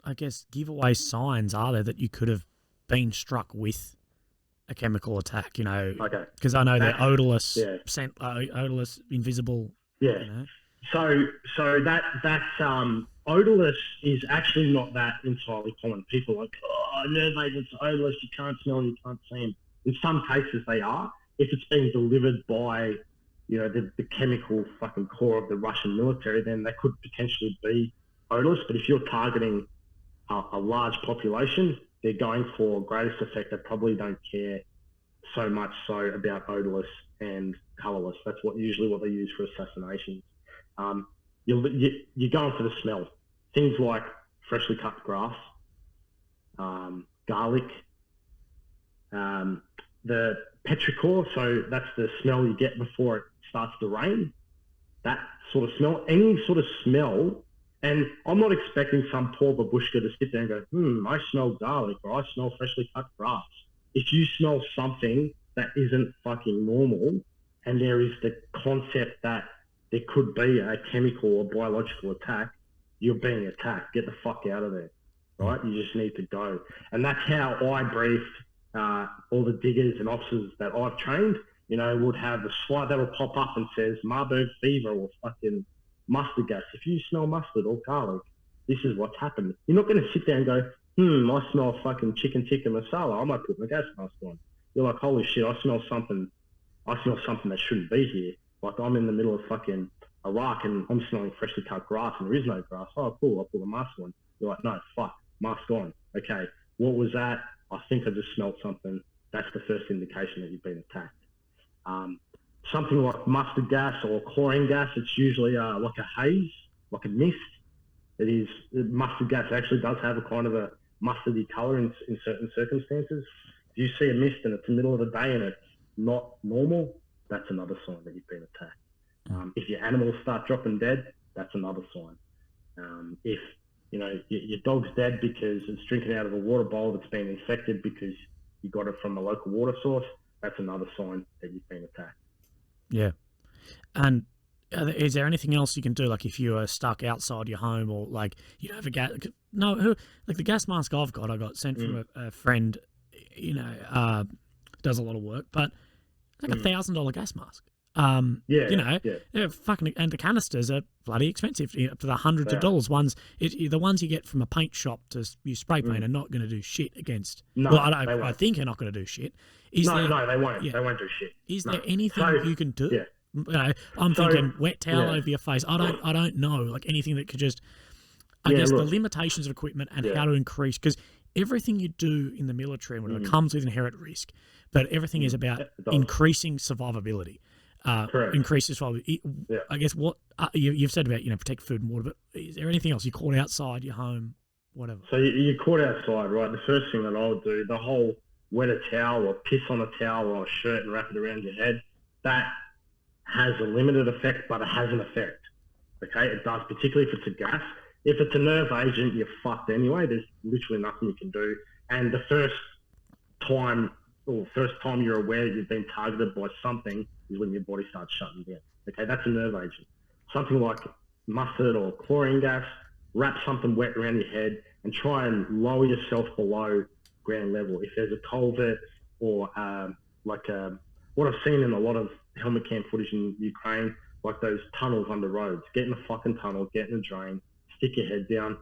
I guess, giveaway signs are there that you could have been struck with a chemical attack, you know? Okay. Because I know they're odorless, yeah. Odorless, invisible. Yeah. You know? So that's odorless is actually not that entirely common. People are like, oh, nerve agents are odorless, you can't smell them, you can't see them. In some cases they are. If it's being delivered by, you know, the chemical fucking core of the Russian military, then they could potentially be odorless. But if you're targeting a large population, they're going for greatest effect. They probably don't care so much so about odorless and colourless. That's usually what they use for assassinations. You're going for the smell. Things like freshly cut grass, garlic, the petrichor, so that's the smell you get before it starts to rain. That sort of smell, any sort of smell. And I'm not expecting some poor babushka to sit there and go, I smell garlic or I smell freshly cut grass. If you smell something that isn't fucking normal and there is the concept that there could be a chemical or biological attack, you're being attacked. Get the fuck out of there, right? You just need to go. And that's how I briefed all the diggers and officers that I've trained. You know, would have a slide that'll pop up and says Marburg fever or fucking mustard gas. If you smell mustard or garlic, this is what's happened. You're not going to sit there and go, I smell fucking chicken tikka masala, I might put my gas mask on. You're like, holy shit, I smell something that shouldn't be here. Like, I'm in the middle of fucking Iraq and I'm smelling freshly cut grass and there is no grass. Oh, cool, I'll put the mask on. You're like, no, fuck, mask on. Okay, what was that? I think I just smelled something. That's the first indication that you've been attacked. Something like mustard gas or chlorine gas, it's usually like a haze, like a mist. Mustard gas actually does have a kind of a mustardy colour in certain circumstances. If you see a mist and it's the middle of the day and it's not normal, that's another sign that you've been attacked. If your animals start dropping dead, that's another sign. If your dog's dead because it's drinking out of a water bowl that's been infected because you got it from a local water source, that's another sign that you've been attacked. Yeah. And is there anything else you can do? Like if you are stuck outside your home or like you don't have a gas, like the gas mask I got sent from a friend, does a lot of work, but like $1,000 gas mask. They're fucking, and the canisters are bloody expensive, for the hundreds of dollars. The ones you get from a paint shop to use spray paint are not going to do shit against. No, I think they're not going to do shit. They won't. Yeah. They won't do shit. Is there anything you can do? Yeah. I'm thinking wet towel over your face. I don't know, like anything that could just. I guess the limitations of equipment and how to increase, because everything you do in the military and whatever comes with inherent risk, but everything is about increasing survivability. Increases survivability. I guess what you've said about protect food and water, but is there anything else you caught outside your home, whatever? So you caught outside, right? The first thing that I would do, the whole wet a towel or piss on a towel or a shirt and wrap it around your head, that has a limited effect, but it has an effect. Okay, it does, particularly if it's a gas. If it's a nerve agent, you're fucked anyway. There's literally nothing you can do. And the first time you're aware that you've been targeted by something is when your body starts shutting down. Okay, that's a nerve agent. Something like mustard or chlorine gas, wrap something wet around your head and try and lower yourself below ground level. If there's a culvert or what I've seen in a lot of helmet cam footage in Ukraine, like those tunnels under roads, get in a fucking tunnel, get in a drain, stick your head down.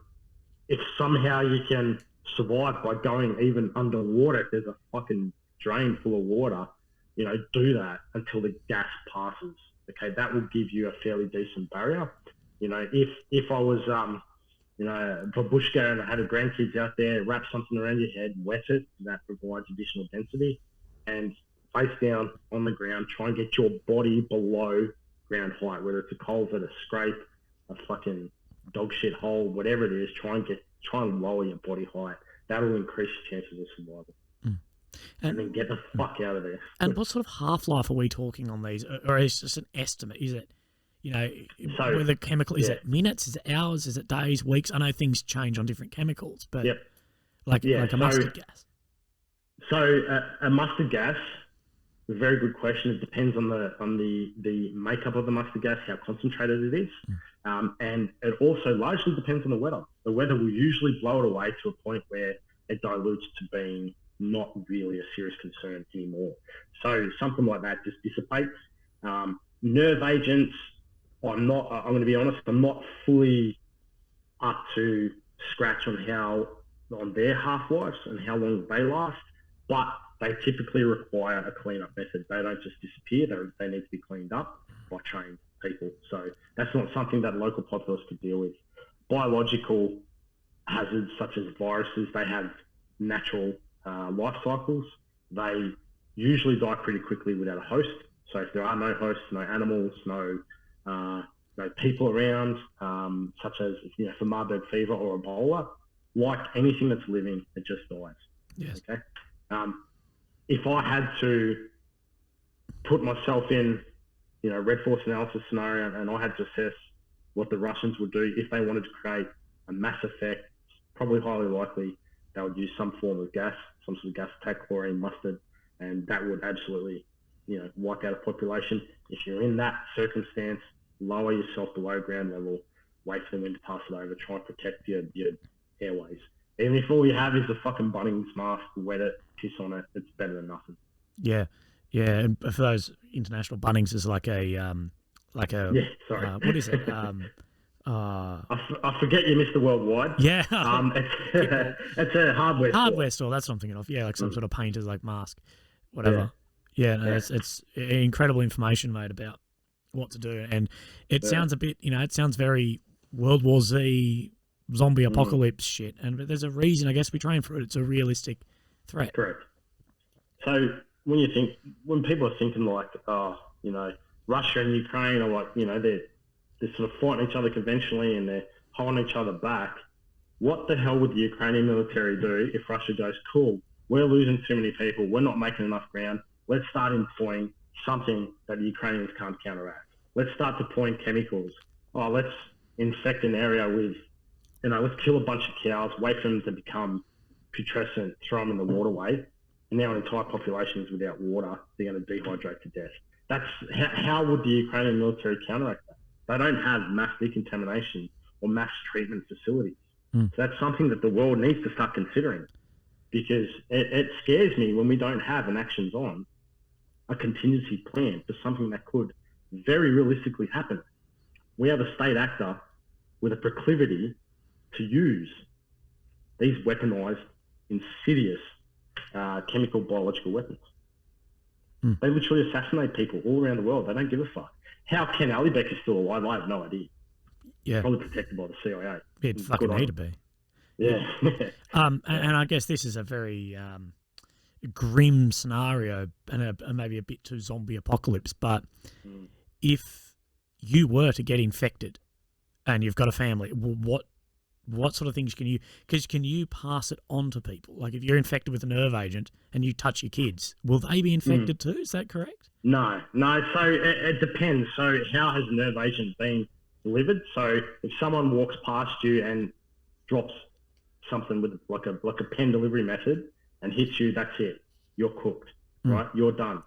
If somehow you can survive by going even underwater, if there's a fucking drain full of water, do that until the gas passes. Okay, that will give you a fairly decent barrier. If I was a babushka and I had a grandkids out there, wrap something around your head, wet it, that provides additional density, and face down on the ground, try and get your body below ground height, whether it's a culvert, a scrape, a fucking dog shit hole, whatever it is, try and lower your body height. That'll increase your chances of survival. And then get the fuck out of there. And what sort of half-life are we talking on these? Or is it just an estimate? Is it, with the chemical, is it minutes, is it hours, is it days, weeks? I know things change on different chemicals, but like a mustard gas. So a mustard gas, a very good question. It depends on the makeup of the mustard gas, how concentrated it is. And it also largely depends on the weather. The weather will usually blow it away to a point where it dilutes to being not really a serious concern anymore. So something like that just dissipates. Nerve agents, I'm going to be honest, I'm not fully up to scratch on their half-lives and how long they last, but they typically require a clean-up method. They don't just disappear. They need to be cleaned up by trained people. So that's not something that local populace could deal with. Biological hazards such as viruses, they have natural life cycles. They usually die pretty quickly without a host. So if there are no hosts, no animals, no people around, such as for Marburg fever or Ebola, like anything that's living, it just dies. Yes. Okay. If I had to put myself in, Red Force analysis scenario, and I had to assess what the Russians would do if they wanted to create a mass effect, probably highly likely they would use some form of gas, some sort of gas attack, chlorine, mustard, and that would absolutely, wipe out a population. If you're in that circumstance, lower yourself below ground level, wait for the wind to pass it over, try and protect your airways. Even if all you have is a fucking Bunnings mask, wet it, piss on it, it's better than nothing. Yeah. And for those international, Bunnings is like a what is it? I forget you, Mr. Worldwide. Yeah. It's a hardware store. That's what I'm thinking of. Yeah, like some sort of painter's like mask, whatever. It's incredible information, mate, about what to do, and it sounds a bit, it sounds very World War Z zombie apocalypse shit, but there's a reason, I guess, we train for it. It's a realistic threat. Correct. So when people are thinking like, Russia and Ukraine are like, they're sort of fighting each other conventionally and they're holding each other back, what the hell would the Ukrainian military do if Russia goes, cool, we're losing too many people, we're not making enough ground, let's start employing something that the Ukrainians can't counteract. Let's start deploying chemicals. Oh, let's infect an area with, let's kill a bunch of cows, wait for them to become putrescent, throw them in the waterway, and now an entire population is without water, they're going to dehydrate to death. That's how would the Ukrainian military counteract that? They don't have mass decontamination or mass treatment facilities. So that's something that the world needs to start considering, because it scares me when we don't have an actions on a contingency plan for something that could very realistically happen. We have a state actor with a proclivity to use these weaponized, insidious chemical, biological weapons. They literally assassinate people all around the world. They don't give a fuck. How Ken Alibek is still alive, I have no idea. Yeah. Probably protected by the CIA. It'd fucking need to be. Yeah. And I guess this is a very grim scenario and maybe a bit too zombie apocalypse, but if you were to get infected and you've got a family, what sort of things can you pass it on to people? Like if you're infected with a nerve agent and you touch your kids, will they be infected too? Is that correct? No. So it depends. So how has a nerve agent been delivered? So if someone walks past you and drops something with like a pen delivery method and hits you, that's it. You're cooked, right? You're done.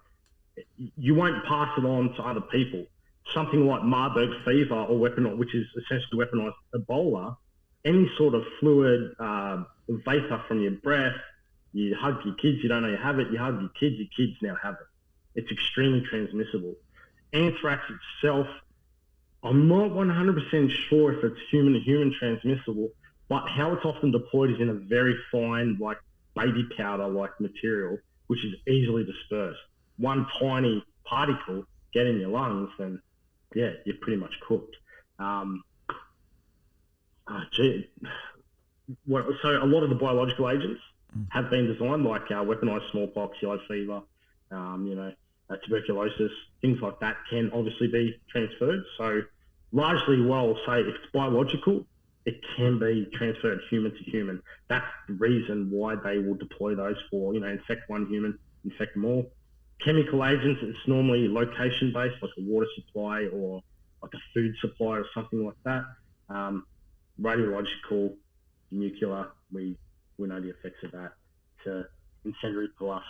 You won't pass it on to other people. Something like Marburg fever or weaponized, which is essentially weaponized Ebola, any sort of fluid, vapor from your breath, you hug your kids, you don't know you have it, you hug your kids now have it. It's extremely transmissible. Anthrax itself, I'm not 100% sure if it's human-to-human transmissible, but how it's often deployed is in a very fine, like baby powder-like material, which is easily dispersed. One tiny particle get in your lungs, then yeah, you're pretty much cooked. So a lot of the biological agents have been designed, like weaponized smallpox, yellow fever, tuberculosis, things like that can obviously be transferred. So largely what I'll say, if it's biological, it can be transferred human to human. That's the reason why they will deploy those for, infect one human, infect them all. Chemical agents, it's normally location-based, like a water supply or like a food supply or something like that. Radiological, nuclear, we know the effects of that. To incendiary plus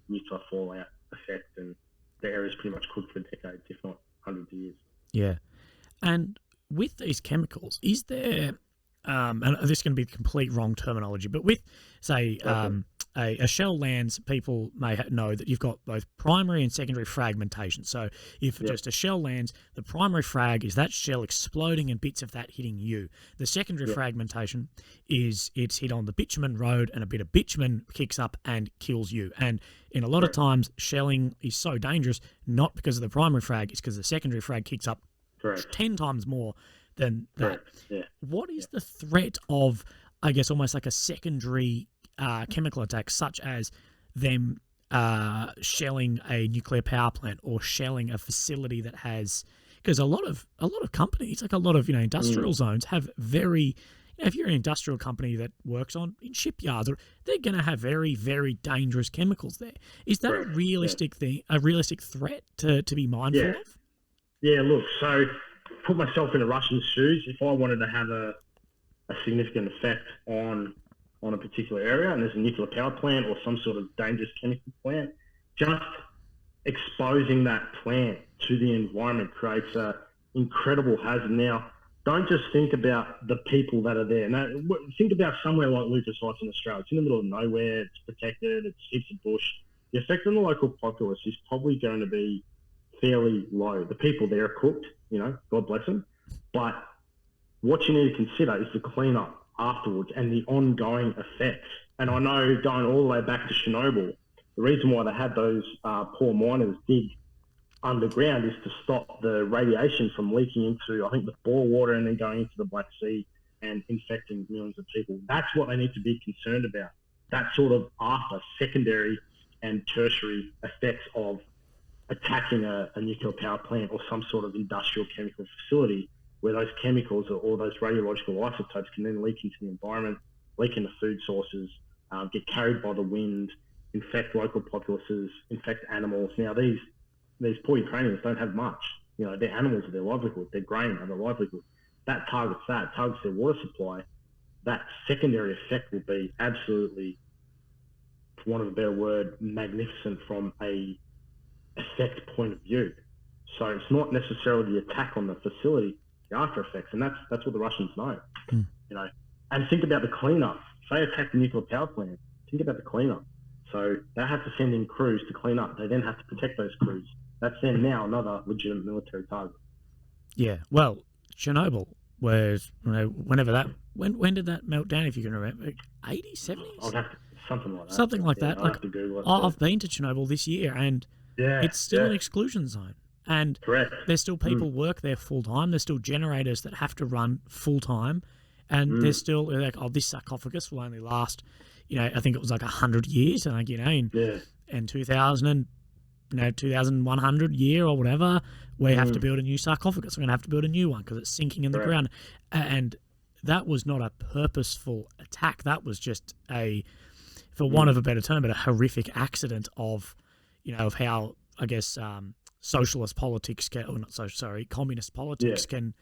nuclear fallout effect, and the area's pretty much cooked for decades, if not hundreds of years. Yeah. And with these chemicals, is there, and this is going to be the complete wrong terminology, but with, say, a shell lands, people may know that you've got both primary and secondary fragmentation. So if just a shell lands, the primary frag is that shell exploding and bits of that hitting you. The secondary fragmentation is it's hit on the bitumen road and a bit of bitumen kicks up and kills you. And in a lot of times, shelling is so dangerous, not because of the primary frag, it's because the secondary frag kicks up 10 times more than that. What is the threat of, I guess, almost like a secondary chemical attack, such as them shelling a nuclear power plant or shelling a facility that has, because a lot of companies, like a lot of industrial zones, have very, if you're an industrial company that works in shipyards, they're going to have very, very dangerous chemicals there. Is that a realistic thing, a realistic threat to be mindful of? Yeah, look, so put myself in a Russian's shoes. If I wanted to have a significant effect on a particular area, and there's a nuclear power plant or some sort of dangerous chemical plant, just exposing that plant to the environment creates an incredible hazard. Now, don't just think about the people that are there. Now, think about somewhere like Lucas Heights in Australia. It's in the middle of nowhere. It's protected. It's heaps of bush. The effect on the local populace is probably going to be fairly low. The people there are cooked, God bless them. But what you need to consider is the cleanup afterwards and the ongoing effects. And I know going all the way back to Chernobyl, the reason why they had those poor miners dig underground is to stop the radiation from leaking into, I think, the bore water and then going into the Black Sea and infecting millions of people. That's what they need to be concerned about. That sort of after secondary and tertiary effects of attacking a nuclear power plant or some sort of industrial chemical facility where those chemicals or those radiological isotopes can then leak into the environment, leak into food sources, get carried by the wind, infect local populaces, infect animals. Now, these poor Ukrainians don't have much. Their animals are their livelihood, their grain are their livelihood. That targets their water supply. That secondary effect will be absolutely, for want of a better word, magnificent from a effect point of view. So it's not necessarily the attack on the facility, the after effects, and that's what the Russians know. And think about the cleanup. Say attack the nuclear power plant. Think about the cleanup. So they have to send in crews to clean up. They then have to protect those crews. That's then now another legitimate military target. Yeah. Well, Chernobyl was, whenever that, when did that melt down, if you can remember? 80s, 70s? I'll have to, something like that. Something like that. I'll have to Google it. I've been to Chernobyl this year, and it's still an exclusion zone. And correct. There's still people work there full time. There's still generators that have to run full time. And there's still like, this sarcophagus will only last, I think it was like 100 years. And like, in 2000 2100 year or whatever, we have to build a new sarcophagus. We're going to have to build a new one because it's sinking in the ground. And that was not a purposeful attack. That was just for want of a better term, but a horrific accident of how, I guess, socialist politics communist politics can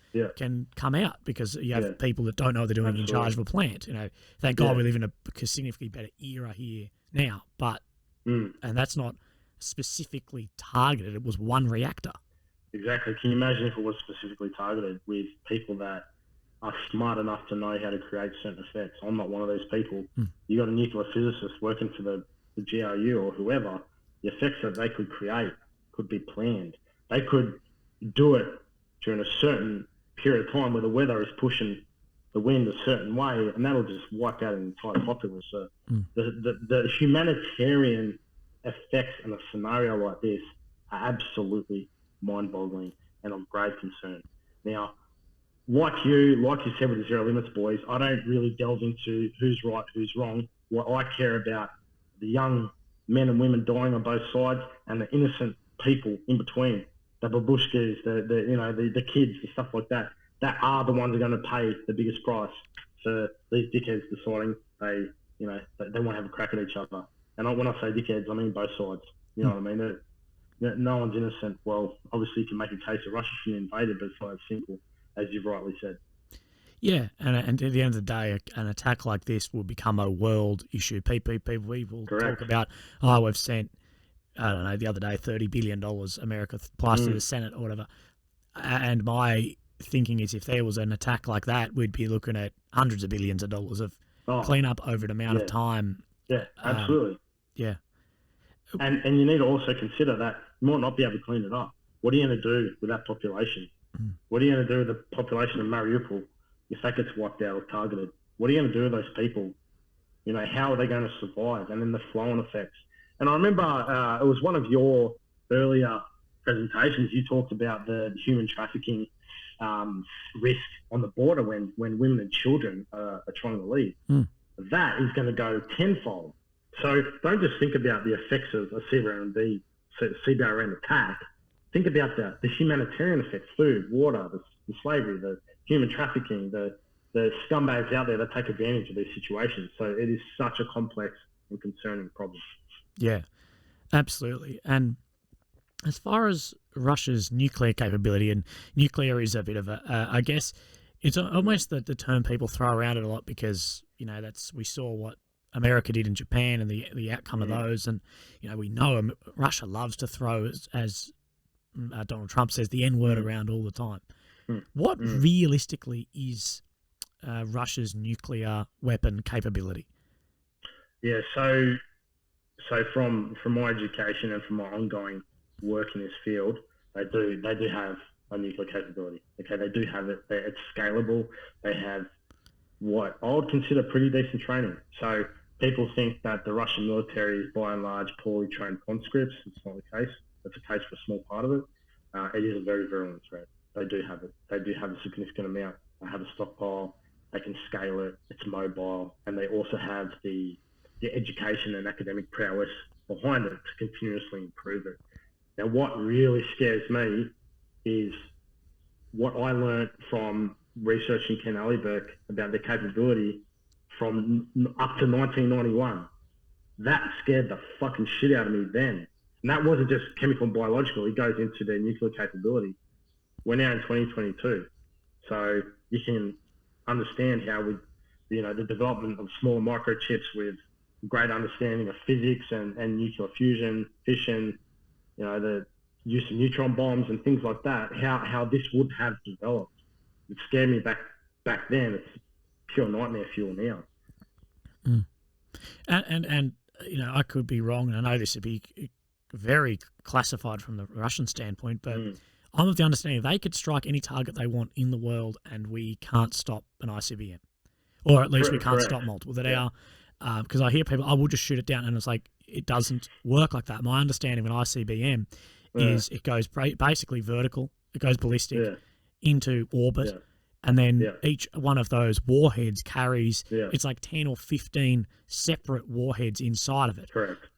come out, because you have people that don't know what they're doing in charge of a plant. Thank God we live in a significantly better era here now, but and that's not specifically targeted. It was one reactor. Exactly. Can you imagine if it was specifically targeted with people that are smart enough to know how to create certain effects? I'm not one of those people. You got a nuclear physicist working for the GRU or whoever. The effects that they could create could be planned. They could do it during a certain period of time where the weather is pushing the wind a certain way, and that'll just wipe out an entire populace. So the humanitarian effects in a scenario like this are absolutely mind-boggling and of grave concern. Now, like you said with the Zero Limits boys, I don't really delve into who's right, who's wrong. What I care about, the young men and women dying on both sides, and the innocent people in between, the babushkas, the kids, the stuff like that. That are the ones who are going to pay the biggest price for these dickheads deciding they want to have a crack at each other. And when I say dickheads, I mean both sides. You know what I mean? No one's innocent. Well, obviously you can make a case that Russia shouldn't invade it, but it's not as simple as you've rightly said. Yeah, and at the end of the day, an attack like this will become a world issue. People will talk about, we've sent, I don't know, the other day, $30 billion America plus to the Senate or whatever. And my thinking is, if there was an attack like that, we'd be looking at hundreds of billions of dollars of cleanup over an amount of time. Yeah, absolutely. And you need to also consider that you might not be able to clean it up. What are you going to do with that population? What are you going to do with the population of Mariupol if that gets wiped out or targeted? What are you going to do with those people? How are they going to survive? And then the flow-on effects. And I remember it was one of your earlier presentations. You talked about the human trafficking risk on the border when women and children are trying to leave. That is going to go tenfold. So don't just think about the effects of a CBRN attack. Think about the humanitarian effects: food, water, the slavery, the human trafficking, the scumbags out there that take advantage of these situations. So it is such a complex and concerning problem. Yeah, absolutely. And as far as Russia's nuclear capability, and nuclear is a bit of I guess it's almost the term people throw around it a lot, because we saw what America did in Japan and the outcome of those, and we know Russia loves to throw, as Donald Trump says, the N-word around all the time. What realistically is Russia's nuclear weapon capability? Yeah, so from my education and from my ongoing work in this field, they do have a nuclear capability. Okay, they do have it. It's scalable. They have what I would consider pretty decent training. So people think that the Russian military is by and large poorly trained conscripts. It's not the case. It's a case for a small part of it. It is a very virulent threat. They do have it. They do have a significant amount. They have a stockpile. They can scale it. It's mobile. And they also have the education and academic prowess behind it to continuously improve it. Now, what really scares me is what I learned from researching Ken Alibek about their capability from up to 1991. That scared the fucking shit out of me then. And that wasn't just chemical and biological. It goes into their nuclear capability. We're now in 2022. So you can understand how the development of smaller microchips with great understanding of physics and nuclear fusion, fission, the use of neutron bombs and things like that, how this would have developed. It scared me back then. It's pure nightmare fuel now. Mm. And I could be wrong, and I know this would be very classified from the Russian standpoint, but I'm of the understanding they could strike any target they want in the world, and we can't stop an ICBM, or at least we can't stop multiple. Because I hear people, I will just shoot it down, and it's like it doesn't work like that. My understanding of an ICBM is it goes basically vertical, it goes ballistic into orbit, and then each one of those warheads carries it's like 10 or 15 separate warheads inside of it. Correct.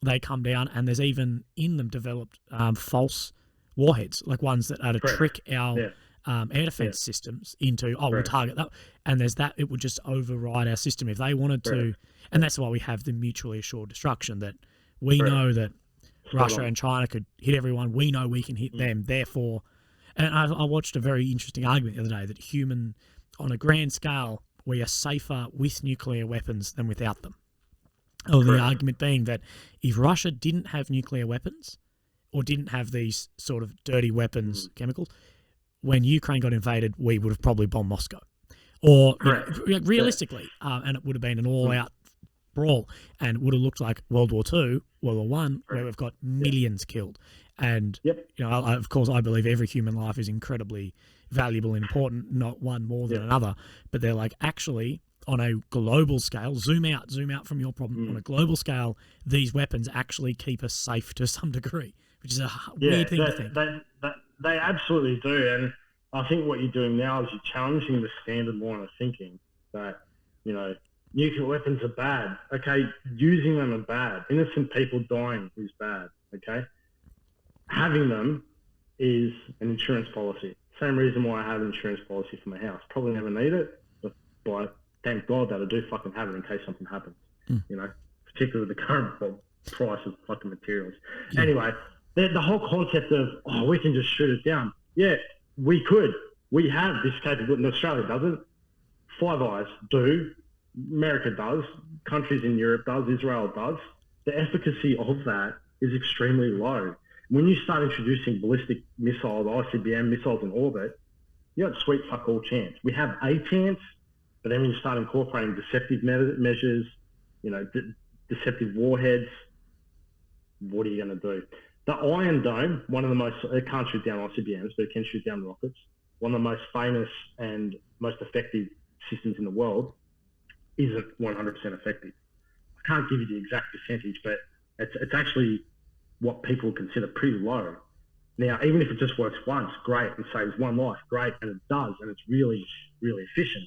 They come down, and there's even in them developed false warheads, like ones that are to trick our air defense systems into, we'll target that. And there's that, it would just override our system if they wanted to. And that's why we have the mutually assured destruction, that we know that Russia and China could hit everyone. We know we can hit them. Therefore, and I watched a very interesting argument the other day that on a grand scale, we are safer with nuclear weapons than without them. Or the argument being that if Russia didn't have nuclear weapons or didn't have these sort of dirty weapons, chemicals, when Ukraine got invaded, we would have probably bombed Moscow. Or realistically, and it would have been an all-out brawl, and it would have looked like World War II, World War One, where we've got millions killed. And of course, I believe every human life is incredibly valuable and important, not one more than another. But they're like, actually, on a global scale, zoom out from your problem. On a global scale, these weapons actually keep us safe to some degree, which is a weird thing to think. They absolutely do, and I think what you're doing now is you're challenging the standard line of thinking that, nuclear weapons are bad. Okay, using them are bad. Innocent people dying is bad. Okay, having them is an insurance policy. Same reason why I have an insurance policy for my house. Probably never need it, but thank God that I do fucking have it in case something happens. Particularly with the current price of fucking materials. Anyway, the whole concept of, we can just shoot it down. Yeah, we could. We have this capability. Australia doesn't. Five Eyes do. America does. Countries in Europe does. Israel does. The efficacy of that is extremely low. When you start introducing ballistic missiles, ICBM missiles in orbit, you got sweet fuck all chance. We have a chance, but then when you start incorporating deceptive measures, deceptive warheads, what are you going to do? The Iron Dome, one of the most, it can't shoot down ICBMs, but it can shoot down rockets. One of the most famous and most effective systems in the world isn't 100% effective. I can't give you the exact percentage, but it's actually what people consider pretty low. Now, even if it just works once, great, and saves one life, great, and it does, and it's really, really efficient.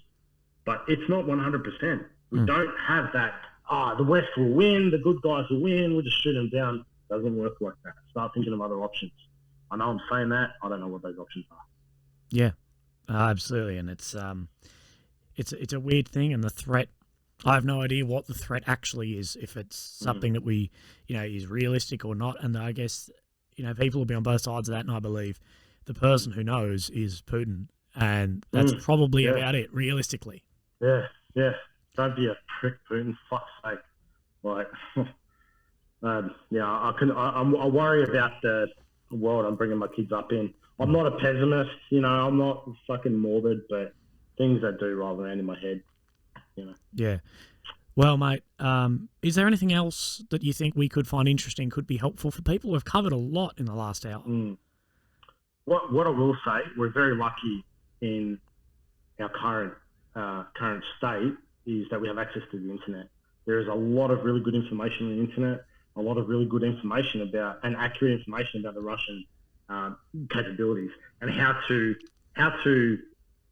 But it's not 100%. We don't have that, the West will win, the good guys will win, we'll just shoot them down. Doesn't work like that. Start thinking of other options. I know I'm saying that. I don't know what those options are. Yeah, absolutely. And it's a weird thing. And the threat, I have no idea what the threat actually is, if it's something that we, is realistic or not. And I guess, people will be on both sides of that. And I believe the person who knows is Putin. And that's probably about it, realistically. Yeah. Don't be a prick, Putin. Fuck's sake. Like... I worry about the world I'm bringing my kids up in. I'm not a pessimist, I'm not fucking morbid, but things that do roll around in my head, Yeah. Well, mate, is there anything else that you think we could find interesting, could be helpful for people? We've covered a lot in the last hour. What I will say, we're very lucky in our current state is that we have access to the internet. There is a lot of really good information on the internet. A lot of really good information about and accurate information about the Russian capabilities and how to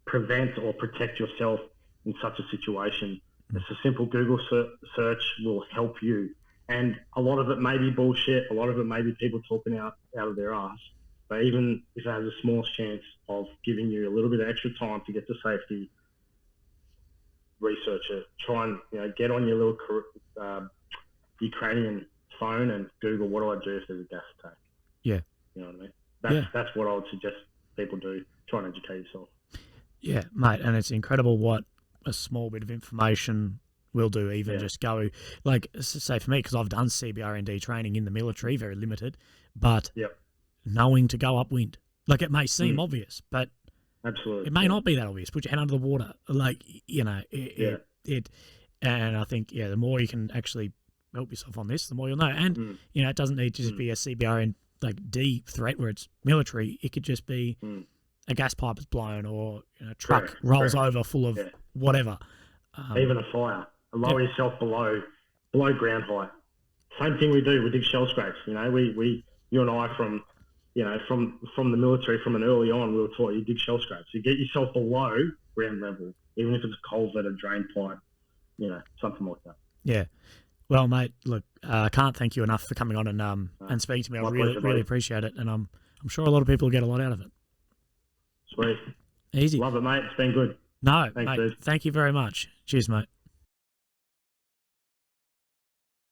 prevent or protect yourself in such a situation. It's a simple Google search will help you. And a lot of it may be bullshit. A lot of it may be people talking out of their ass. But even if it has the smallest chance of giving you a little bit of extra time to get to safety, research it. Try and get on your little Ukrainian phone and Google what do I do if there's a gas attack. Yeah, you know what I mean. That's what I would suggest people do. Try and educate yourself. Yeah, mate, and it's incredible what a small bit of information will do. Even just go, like, say for me, because I've done CBRND training in the military, very limited, but knowing to go upwind, like, it may seem obvious, but absolutely it may not be that obvious. Put your hand under the water, like, it and I think the more you can actually help yourself on this, the more you'll know. And it doesn't need to just be a CBRN like D threat where it's military. It could just be a gas pipe is blown, or a truck rolls over full of whatever. Even a fire. Lower yourself below ground height. Same thing we do. We dig shell scrapes. You and I from the military, from an early on, we were taught you dig shell scrapes. You get yourself below ground level, even if it's a culvert, a drain pipe, something like that. Yeah. Well, mate, look, I can't thank you enough for coming on and speaking to me. I really appreciate it, and I'm sure a lot of people get a lot out of it. Sweet. Easy. Love it, mate. It's been good. No, thanks, mate. Dude. Thank you very much. Cheers, mate.